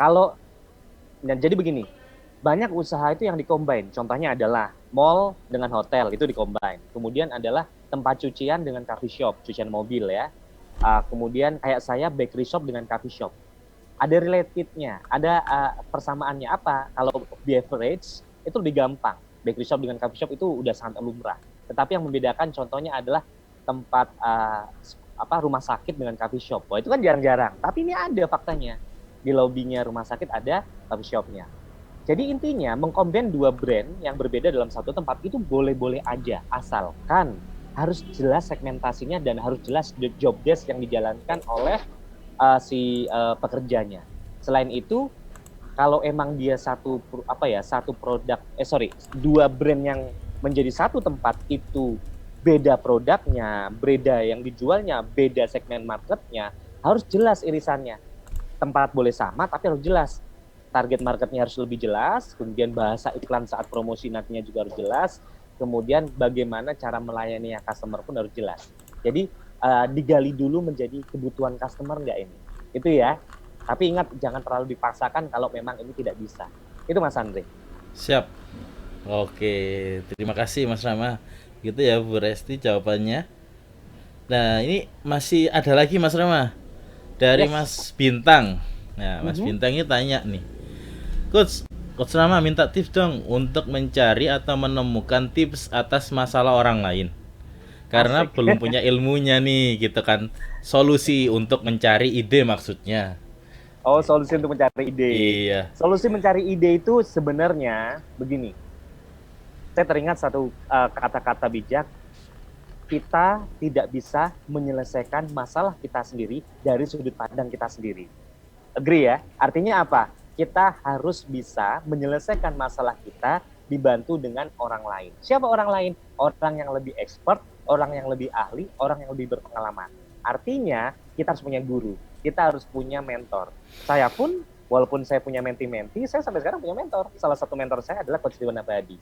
Kalau, jadi begini, banyak usaha itu yang di-combine. Contohnya adalah mall dengan hotel, itu di-combine. Kemudian adalah tempat cucian dengan coffee shop, cucian mobil ya. Kemudian kayak saya bakery shop dengan coffee shop. Ada relatednya, ada persamaannya apa? Kalau beverage itu lebih gampang. Bakery shop dengan coffee shop itu udah sangat lumrah. Tetapi yang membedakan contohnya adalah tempat rumah sakit dengan coffee shop. Wah, itu kan jarang-jarang. Tapi ini ada faktanya. Di lobbynya rumah sakit ada coffee shopnya. Jadi intinya mengkombin 2 brand yang berbeda dalam satu tempat itu boleh-boleh aja, asalkan harus jelas segmentasinya dan harus jelas the job desk yang dijalankan oleh si pekerjanya. Selain itu, kalau emang dia satu produk, 2 brand yang menjadi satu tempat itu beda produknya, beda yang dijualnya, beda segmen marketnya, harus jelas irisannya. Tempat boleh sama tapi harus jelas. Target marketnya harus lebih jelas, kemudian bahasa iklan saat promosi nantinya juga harus jelas, kemudian bagaimana cara melayani customer pun harus jelas. Jadi digali dulu menjadi kebutuhan customer nggak ini. Itu ya. Tapi ingat jangan terlalu dipaksakan kalau memang ini tidak bisa. Itu Mas Andre. Siap. Oke, terima kasih Mas Rama. Gitu ya Bu Resti jawabannya. Nah, ini masih ada lagi Mas Rama. Dari Yes. Mas Bintang. Nah, Mas Bintang ini tanya nih. Coach Rama minta tips dong untuk mencari atau menemukan tips atas masalah orang lain. Karena Asik. belum punya ilmunya nih gitu kan. Solusi untuk mencari ide maksudnya. Oh, solusi untuk mencari ide. Iya. Solusi mencari ide itu sebenarnya begini. Saya teringat satu kata-kata bijak. Kita tidak bisa menyelesaikan masalah kita sendiri dari sudut pandang kita sendiri. Agree ya? Artinya apa? Kita harus bisa menyelesaikan masalah kita dibantu dengan orang lain. Siapa orang lain? Orang yang lebih expert, orang yang lebih ahli, orang yang lebih berpengalaman. Artinya, kita harus punya guru, kita harus punya mentor. Saya pun, walaupun saya punya menti-menti, saya sampai sekarang punya mentor. Salah satu mentor saya adalah Coach Dewan Abadi.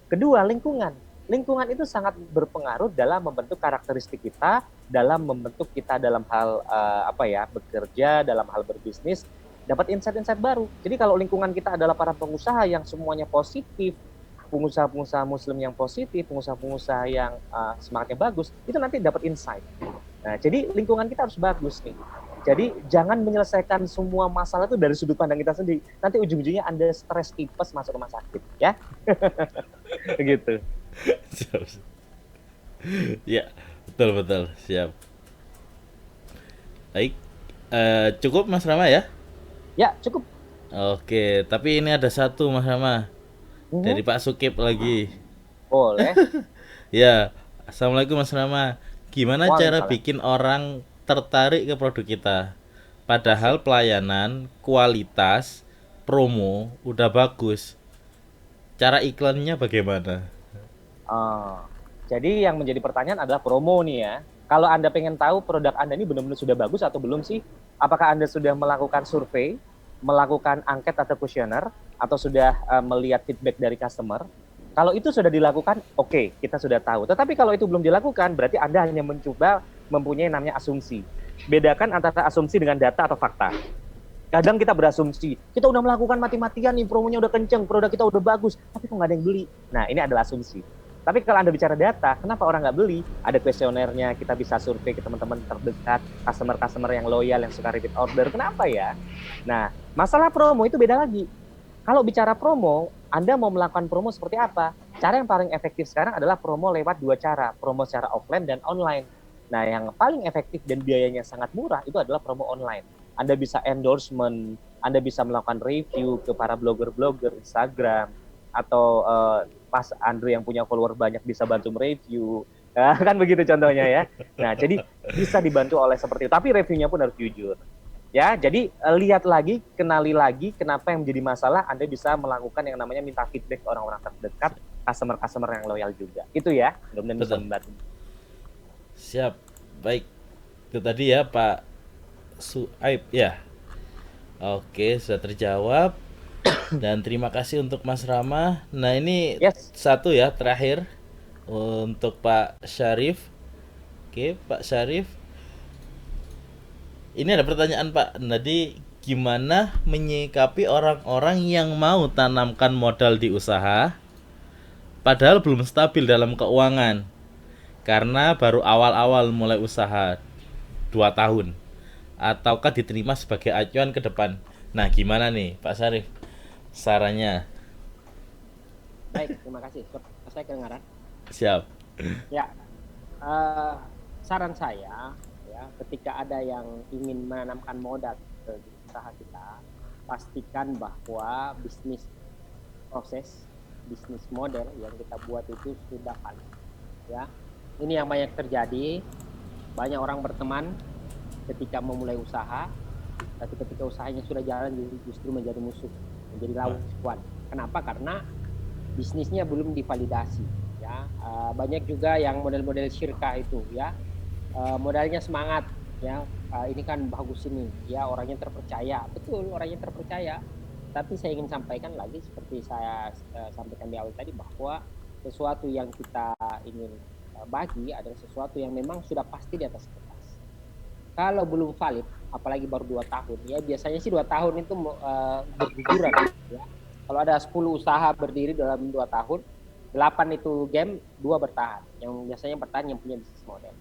Kedua, lingkungan. Lingkungan itu sangat berpengaruh dalam membentuk karakteristik kita, dalam membentuk kita dalam hal bekerja, dalam hal berbisnis, dapat insight-insight baru. Jadi kalau lingkungan kita adalah para pengusaha yang semuanya positif, pengusaha-pengusaha muslim yang positif, pengusaha-pengusaha yang semangatnya bagus, itu nanti dapat insight. Nah, jadi lingkungan kita harus bagus nih. Jadi jangan menyelesaikan semua masalah itu dari sudut pandang kita sendiri. Nanti ujung-ujungnya Anda stres tipes masuk rumah sakit, ya. Begitu. Siap. Ya, betul, siap. Baik, cukup Mas Rama ya? Ya, cukup. Oke, tapi ini ada satu Mas Rama dari Pak Sukip lagi. Boleh. Ya, Assalamualaikum Mas Rama. Gimana cara Waalaikumsalam. bikin orang tertarik ke produk kita? Padahal pelayanan, kualitas, promo udah bagus. Cara iklannya bagaimana? Jadi yang menjadi pertanyaan adalah promo nih ya. Kalau Anda pengen tahu produk Anda ini benar-benar sudah bagus atau belum sih? Apakah Anda sudah melakukan survei, melakukan angket atau kuesioner, atau sudah melihat feedback dari customer? Kalau itu sudah dilakukan, oke, kita sudah tahu. Tetapi kalau itu belum dilakukan, berarti Anda hanya mencoba mempunyai namanya asumsi. Bedakan antara asumsi dengan data atau fakta. Kadang kita berasumsi, kita udah melakukan mati-matian nih, promonya udah kenceng, produk kita udah bagus, tapi kok nggak ada yang beli. Nah, ini adalah asumsi. Tapi kalau Anda bicara data, kenapa orang nggak beli? Ada kuesionernya, kita bisa survei ke teman-teman terdekat, customer-customer yang loyal, yang suka repeat order. Kenapa ya? Nah, masalah promo itu beda lagi. Kalau bicara promo, Anda mau melakukan promo seperti apa? Cara yang paling efektif sekarang adalah promo lewat dua cara, promo secara offline dan online. Nah, yang paling efektif dan biayanya sangat murah itu adalah promo online. Anda bisa endorsement, Anda bisa melakukan review ke para blogger-blogger Instagram, atau Mas Andre yang punya follower banyak bisa bantu mereview, kan begitu contohnya ya. Nah, jadi bisa dibantu oleh seperti itu, tapi reviewnya pun harus jujur. Ya, jadi lihat lagi, kenali lagi kenapa yang menjadi masalah, Anda bisa melakukan yang namanya minta feedback ke orang-orang terdekat, customer-customer yang loyal juga. Itu ya, mudah-mudahan bisa membantu. Siap, baik. Itu tadi ya Pak Suaib ya. Oke, sudah terjawab. Dan terima kasih untuk Mas Rama. Nah ini satu ya terakhir untuk Pak Syarif. Oke, Pak Syarif. Ini ada pertanyaan Pak. Tadi gimana menyikapi orang-orang yang mau tanamkan modal di usaha padahal belum stabil dalam keuangan karena baru awal-awal mulai usaha 2 tahun ataukah diterima sebagai acuan ke depan. Nah, gimana nih Pak Syarif sarannya? Baik, terima kasih. Saya kedengaran? Siap. Ya, saran saya ya, ketika ada yang ingin menanamkan modal ke usaha kita, pastikan bahwa bisnis model yang kita buat itu sudah valid. Ya, ini yang banyak terjadi. Banyak orang berteman ketika memulai usaha, tapi ketika usahanya sudah jalan justru menjadi musuh, menjadi lawan. Kenapa? Karena bisnisnya belum divalidasi. Ya, banyak juga yang model-model syirkah itu, ya, modalnya semangat, ya, ini kan bagus ini, ya, orangnya terpercaya, betul, orangnya terpercaya. Tapi saya ingin sampaikan lagi seperti saya sampaikan di awal tadi bahwa sesuatu yang kita ingin bagi adalah sesuatu yang memang sudah pasti di atas kertas. Kalau belum valid, apalagi baru 2 tahun, ya biasanya sih 2 tahun itu berguguran. Ya. Kalau ada 10 usaha berdiri dalam 2 tahun, 8 itu game, 2 bertahan. Yang biasanya bertahan yang punya bisnis model.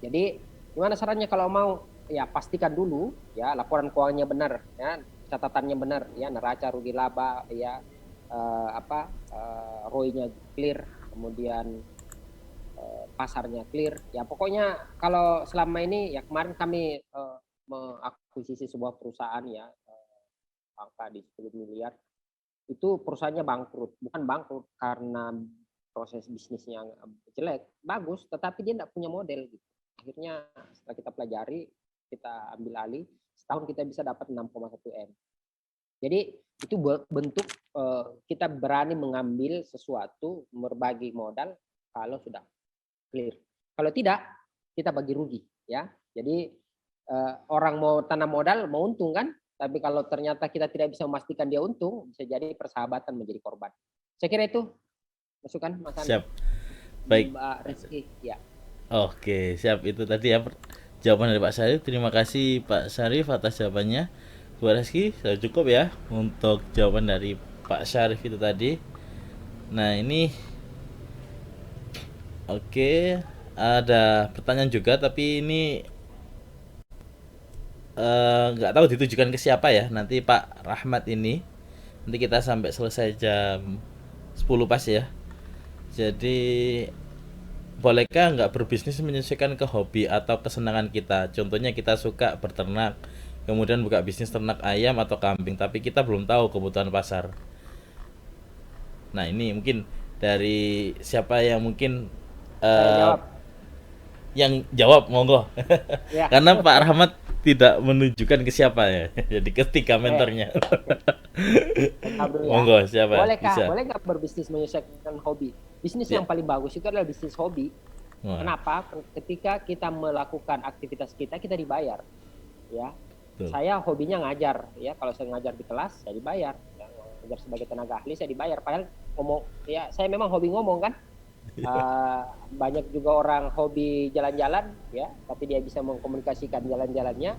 Jadi gimana caranya kalau mau? Ya pastikan dulu, ya laporan keuangannya benar, ya catatannya benar, ya neraca rugi laba, ya ROI-nya clear, kemudian pasarnya clear. Ya pokoknya kalau selama ini, ya kemarin kami mengakuisisi sebuah perusahaan, ya angka di 10 miliar. Itu perusahaannya bangkrut, bukan bangkrut karena proses bisnisnya jelek, bagus, tetapi dia tidak punya model gitu. Akhirnya setelah kita pelajari, kita ambil alih, setahun kita bisa dapat 6,1 M. Jadi itu bentuk kita berani mengambil sesuatu, berbagi modal kalau sudah clear. Kalau tidak, kita bagi rugi, ya. Jadi orang mau tanam modal mau untung kan, tapi kalau ternyata kita tidak bisa memastikan dia untung, bisa jadi persahabatan menjadi korban. Saya kira itu masukan Mas Andi. Siap. Baik. Mbak Rizky, ya. Oke, siap. Itu tadi ya jawaban dari Pak Syarif. Terima kasih Pak Syarif atas jawabannya. Bu Rizky, sudah cukup ya untuk jawaban dari Pak Syarif itu tadi. Nah, ini oke, ada pertanyaan juga tapi ini nggak tahu ditujukan ke siapa ya. Nanti Pak Rahmat ini nanti kita sampai selesai jam 10 pas ya. Jadi bolehkah nggak berbisnis menyesuaikan ke hobi atau kesenangan kita? Contohnya kita suka berternak, kemudian buka bisnis ternak ayam atau kambing, tapi kita belum tahu kebutuhan pasar. Nah ini mungkin dari siapa yang mungkin yang jawab monggo. Ya. Karena Pak Rahmat tidak menunjukkan ke siapa ya, jadi ketiga mentornya. Monggo siapa? Boleh nggak berbisnis menyesuaikan hobi? Bisnis yang paling bagus itu adalah bisnis hobi. Kenapa? Ketika kita melakukan aktivitas kita dibayar, ya. Betul. Saya hobinya ngajar, ya. Kalau saya ngajar di kelas, saya dibayar. Ya. Ngajar sebagai tenaga ahli, saya dibayar. Padahal ngomong, ya saya memang hobi ngomong kan. Banyak juga orang hobi jalan-jalan, ya, tapi dia bisa mengkomunikasikan jalan-jalannya.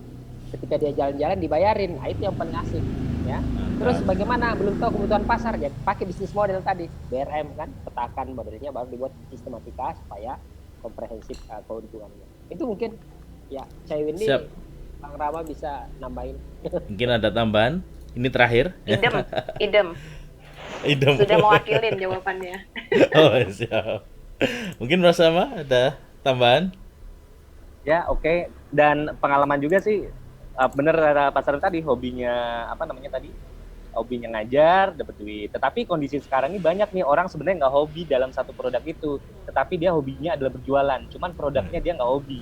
Ketika dia jalan-jalan dibayarin, itu yang paling asik, ya. Terus bagaimana? Belum tahu kebutuhan pasar, ya pakai bisnis model tadi, BRM kan, petakan modelnya baru dibuat sistematika supaya komprehensif keuntungannya. Itu mungkin ya Cai Windy, Bang Rama bisa nambahin. Mungkin ada tambahan. Ini terakhir. Idem. Sudah mewakilin jawabannya. Oh, siap. Mungkin Mas Rama ada tambahan? Ya, oke. Dan pengalaman juga sih, bener ada pasar tadi, hobinya apa namanya tadi? Hobinya ngajar, dapat duit. Tetapi kondisi sekarang ini banyak nih orang sebenarnya nggak hobi dalam satu produk itu, tetapi dia hobinya adalah berjualan. Cuman produknya dia nggak hobi.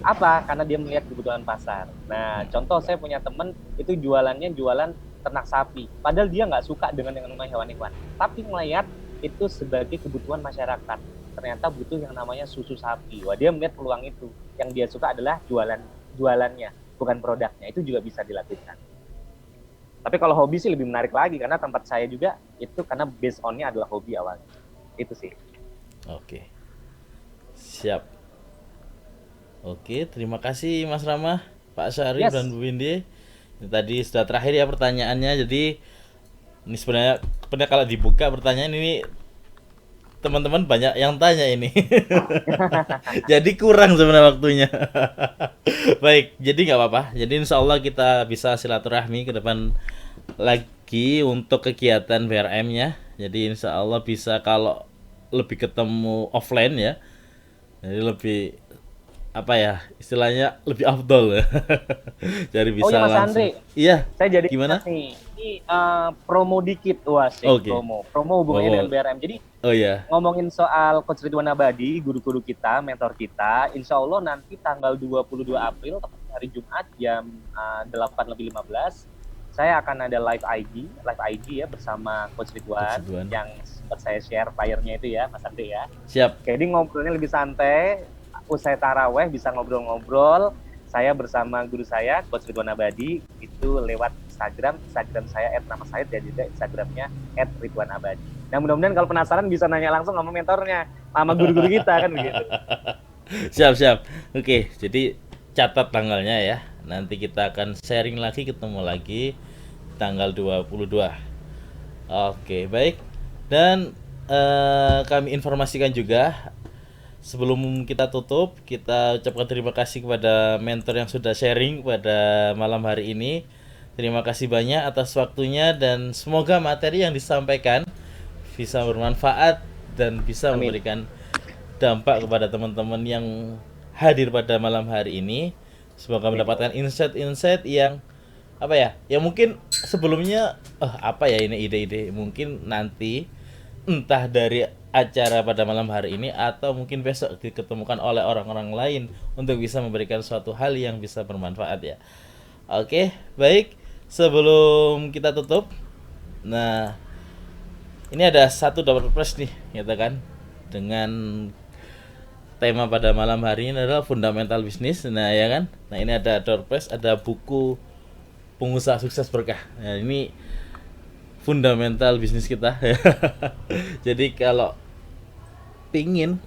Apa? Karena dia melihat kebutuhan pasar. Nah, contoh saya punya temen itu jualannya jualan ternak sapi. Padahal dia nggak suka dengan yang namanya hewan-hewan. Tapi melihat itu sebagai kebutuhan masyarakat. Ternyata butuh yang namanya susu sapi. Wah, dia melihat peluang itu. Yang dia suka adalah jualannya, bukan produknya. Itu juga bisa dilakukan. Tapi kalau hobi sih lebih menarik lagi, karena tempat saya juga itu karena based on-nya adalah hobi awalnya. Itu sih. Oke. Siap. Oke, terima kasih Mas Rama, Pak Syarif, dan Bu Windy. Ini tadi sudah terakhir ya pertanyaannya. Jadi ini sebenarnya kalau dibuka pertanyaan ini teman-teman banyak yang tanya ini. Jadi kurang sebenarnya waktunya. Baik, jadi nggak apa-apa. Jadi insya Allah kita bisa silaturahmi ke depan lagi untuk kegiatan BRM-nya. Jadi insya Allah bisa kalau lebih ketemu offline ya. Jadi lebih apa ya istilahnya lebih afdol ya. Jadi bisa Mas langsung. Andre. Iya. Saya jadi gimana? Nih, ini promo dikit, promo hubungannya dengan BRM. Jadi ngomongin soal Coach Ridwan Abadi, guru-guru kita, mentor kita, insya Allah nanti tanggal 22 April, hari Jumat jam 8:15, saya akan ada live IG ya bersama Coach Ridwan yang sempat saya share flyer-nya itu ya, Mas Andre ya. Siap. Jadi ngobrolnya lebih santai. Usai taraweh bisa ngobrol-ngobrol, saya bersama guru saya Coach Ridwan Abadi itu lewat Instagram saya @nama saya dan juga Instagramnya @ridwanabadi. Nah, mudah-mudahan kalau penasaran bisa nanya langsung sama mentornya, sama guru-guru kita kan begitu. Siap. Oke, jadi catat tanggalnya ya. Nanti kita akan sharing lagi, ketemu lagi tanggal 22. Oke, baik. Dan kami informasikan juga sebelum kita tutup, kita ucapkan terima kasih kepada mentor yang sudah sharing pada malam hari ini. Terima kasih banyak atas waktunya dan semoga materi yang disampaikan bisa bermanfaat dan bisa memberikan dampak kepada teman-teman yang hadir pada malam hari ini. Semoga mendapatkan insight-insight yang apa ya? Yang mungkin sebelumnya apa ya ini ide-ide mungkin nanti entah dari acara pada malam hari ini atau mungkin besok diketemukan oleh orang-orang lain untuk bisa memberikan suatu hal yang bisa bermanfaat ya. Oke, baik. Sebelum kita tutup, nah ini ada satu door prize nih, gitu kan, dengan tema pada malam hari ini adalah fundamental bisnis. Nah ya kan, nah ini ada door prize, ada buku pengusaha sukses berkah. Nah ini fundamental bisnis kita. Jadi kalau pingin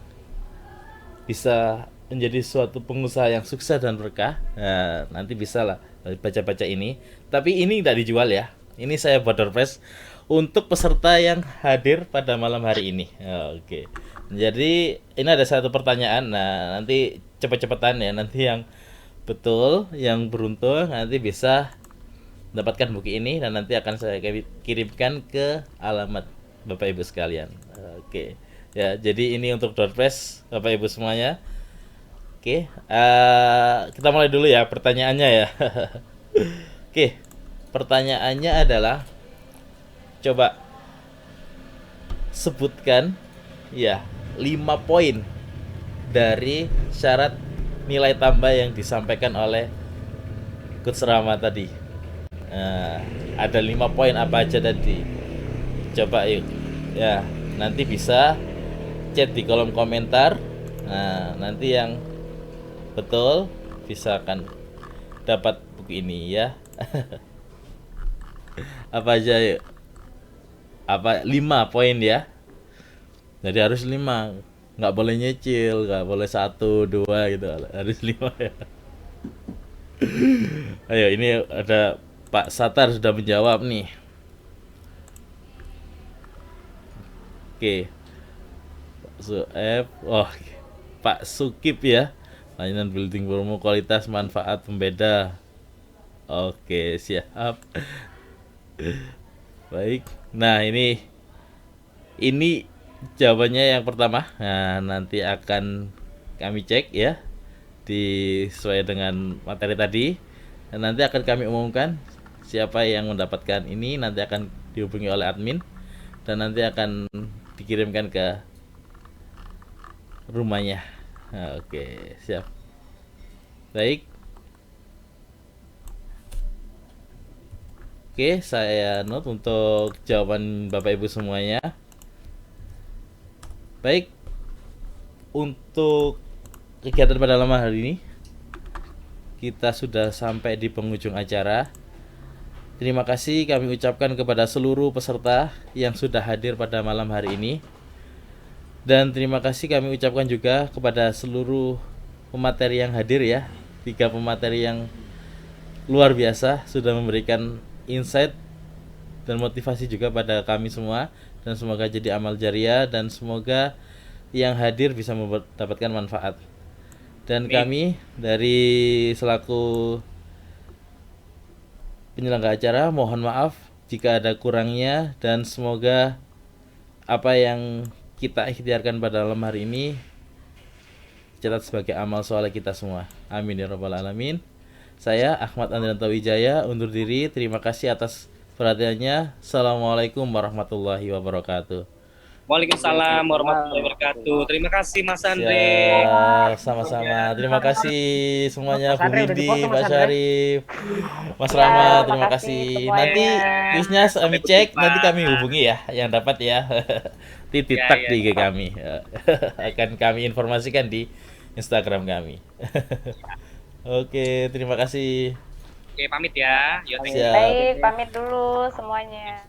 bisa menjadi suatu pengusaha yang sukses dan berkah, nah, nanti bisa lah baca-baca ini. Tapi ini tidak dijual ya. Ini saya buat door prize untuk peserta yang hadir pada malam hari ini. Oke. Jadi ini ada satu pertanyaan. Nah, nanti cepet-cepetan ya. Nanti yang betul, yang beruntung nanti bisa mendapatkan buku ini dan nanti akan saya kirimkan ke alamat Bapak Ibu sekalian. Oke. Ya, jadi ini untuk door prize Bapak Ibu semuanya. Oke, kita mulai dulu ya pertanyaannya ya. Oke, pertanyaannya adalah coba sebutkan ya 5 poin dari syarat nilai tambah yang disampaikan oleh Coach Rama tadi. Ada 5 poin apa aja tadi? Coba yuk. Ya, nanti bisa chat di kolom komentar. Nah, nanti yang betul bisa akan dapat buku ini ya. Apa aja yuk? Apa 5 poin ya? Jadi harus 5. Nggak boleh nyicil, nggak boleh 1, 2 gitu. Harus 5 ya. Ayo, ini ada Pak Satar sudah menjawab nih. Oke. Pak Sueb. Oh, Pak Sukip ya. Layanan building promo kualitas manfaat pembeda. Oke, siap. Baik. Nah, ini jawabannya yang pertama. Nah, nanti akan kami cek ya sesuai dengan materi tadi. Dan nanti akan kami umumkan siapa yang mendapatkan ini, nanti akan dihubungi oleh admin dan nanti akan dikirimkan ke rumahnya. Nah, oke, siap. Baik. Oke, saya note untuk jawaban Bapak Ibu semuanya. Baik, untuk kegiatan pada malam hari ini kita sudah sampai di penghujung acara. Terima kasih kami ucapkan kepada seluruh peserta yang sudah hadir pada malam hari ini. Dan terima kasih kami ucapkan juga kepada seluruh pemateri yang hadir ya. 3 pemateri yang luar biasa sudah memberikan insight dan motivasi juga pada kami semua, dan semoga jadi amal jariah dan semoga yang hadir bisa mendapatkan manfaat. Dan kami dari selaku penyelenggara acara mohon maaf jika ada kurangnya, dan semoga apa yang kita ikhtiarkan pada malam hari ini dicatat sebagai amal soleh kita semua. Amin ya rabbal alamin. Saya Ahmad Andrianto Wijaya undur diri. Terima kasih atas perhatiannya. Assalamualaikum warahmatullahi wabarakatuh. Waalaikumsalam warahmatullahi wabarakatuh. Terima kasih Mas Andre. Ya, sama-sama. Terima kasih semuanya, Bu Windy, Pak Syarif, Mas Rama. Terima kasih. Nanti listnya kami cek, nanti kami hubungi ya yang dapat ya. Titik tak di IG kami. Akan kami informasikan di Instagram kami. Oke, terima kasih. Oke, pamit ya. Siap. Baik, pamit dulu semuanya.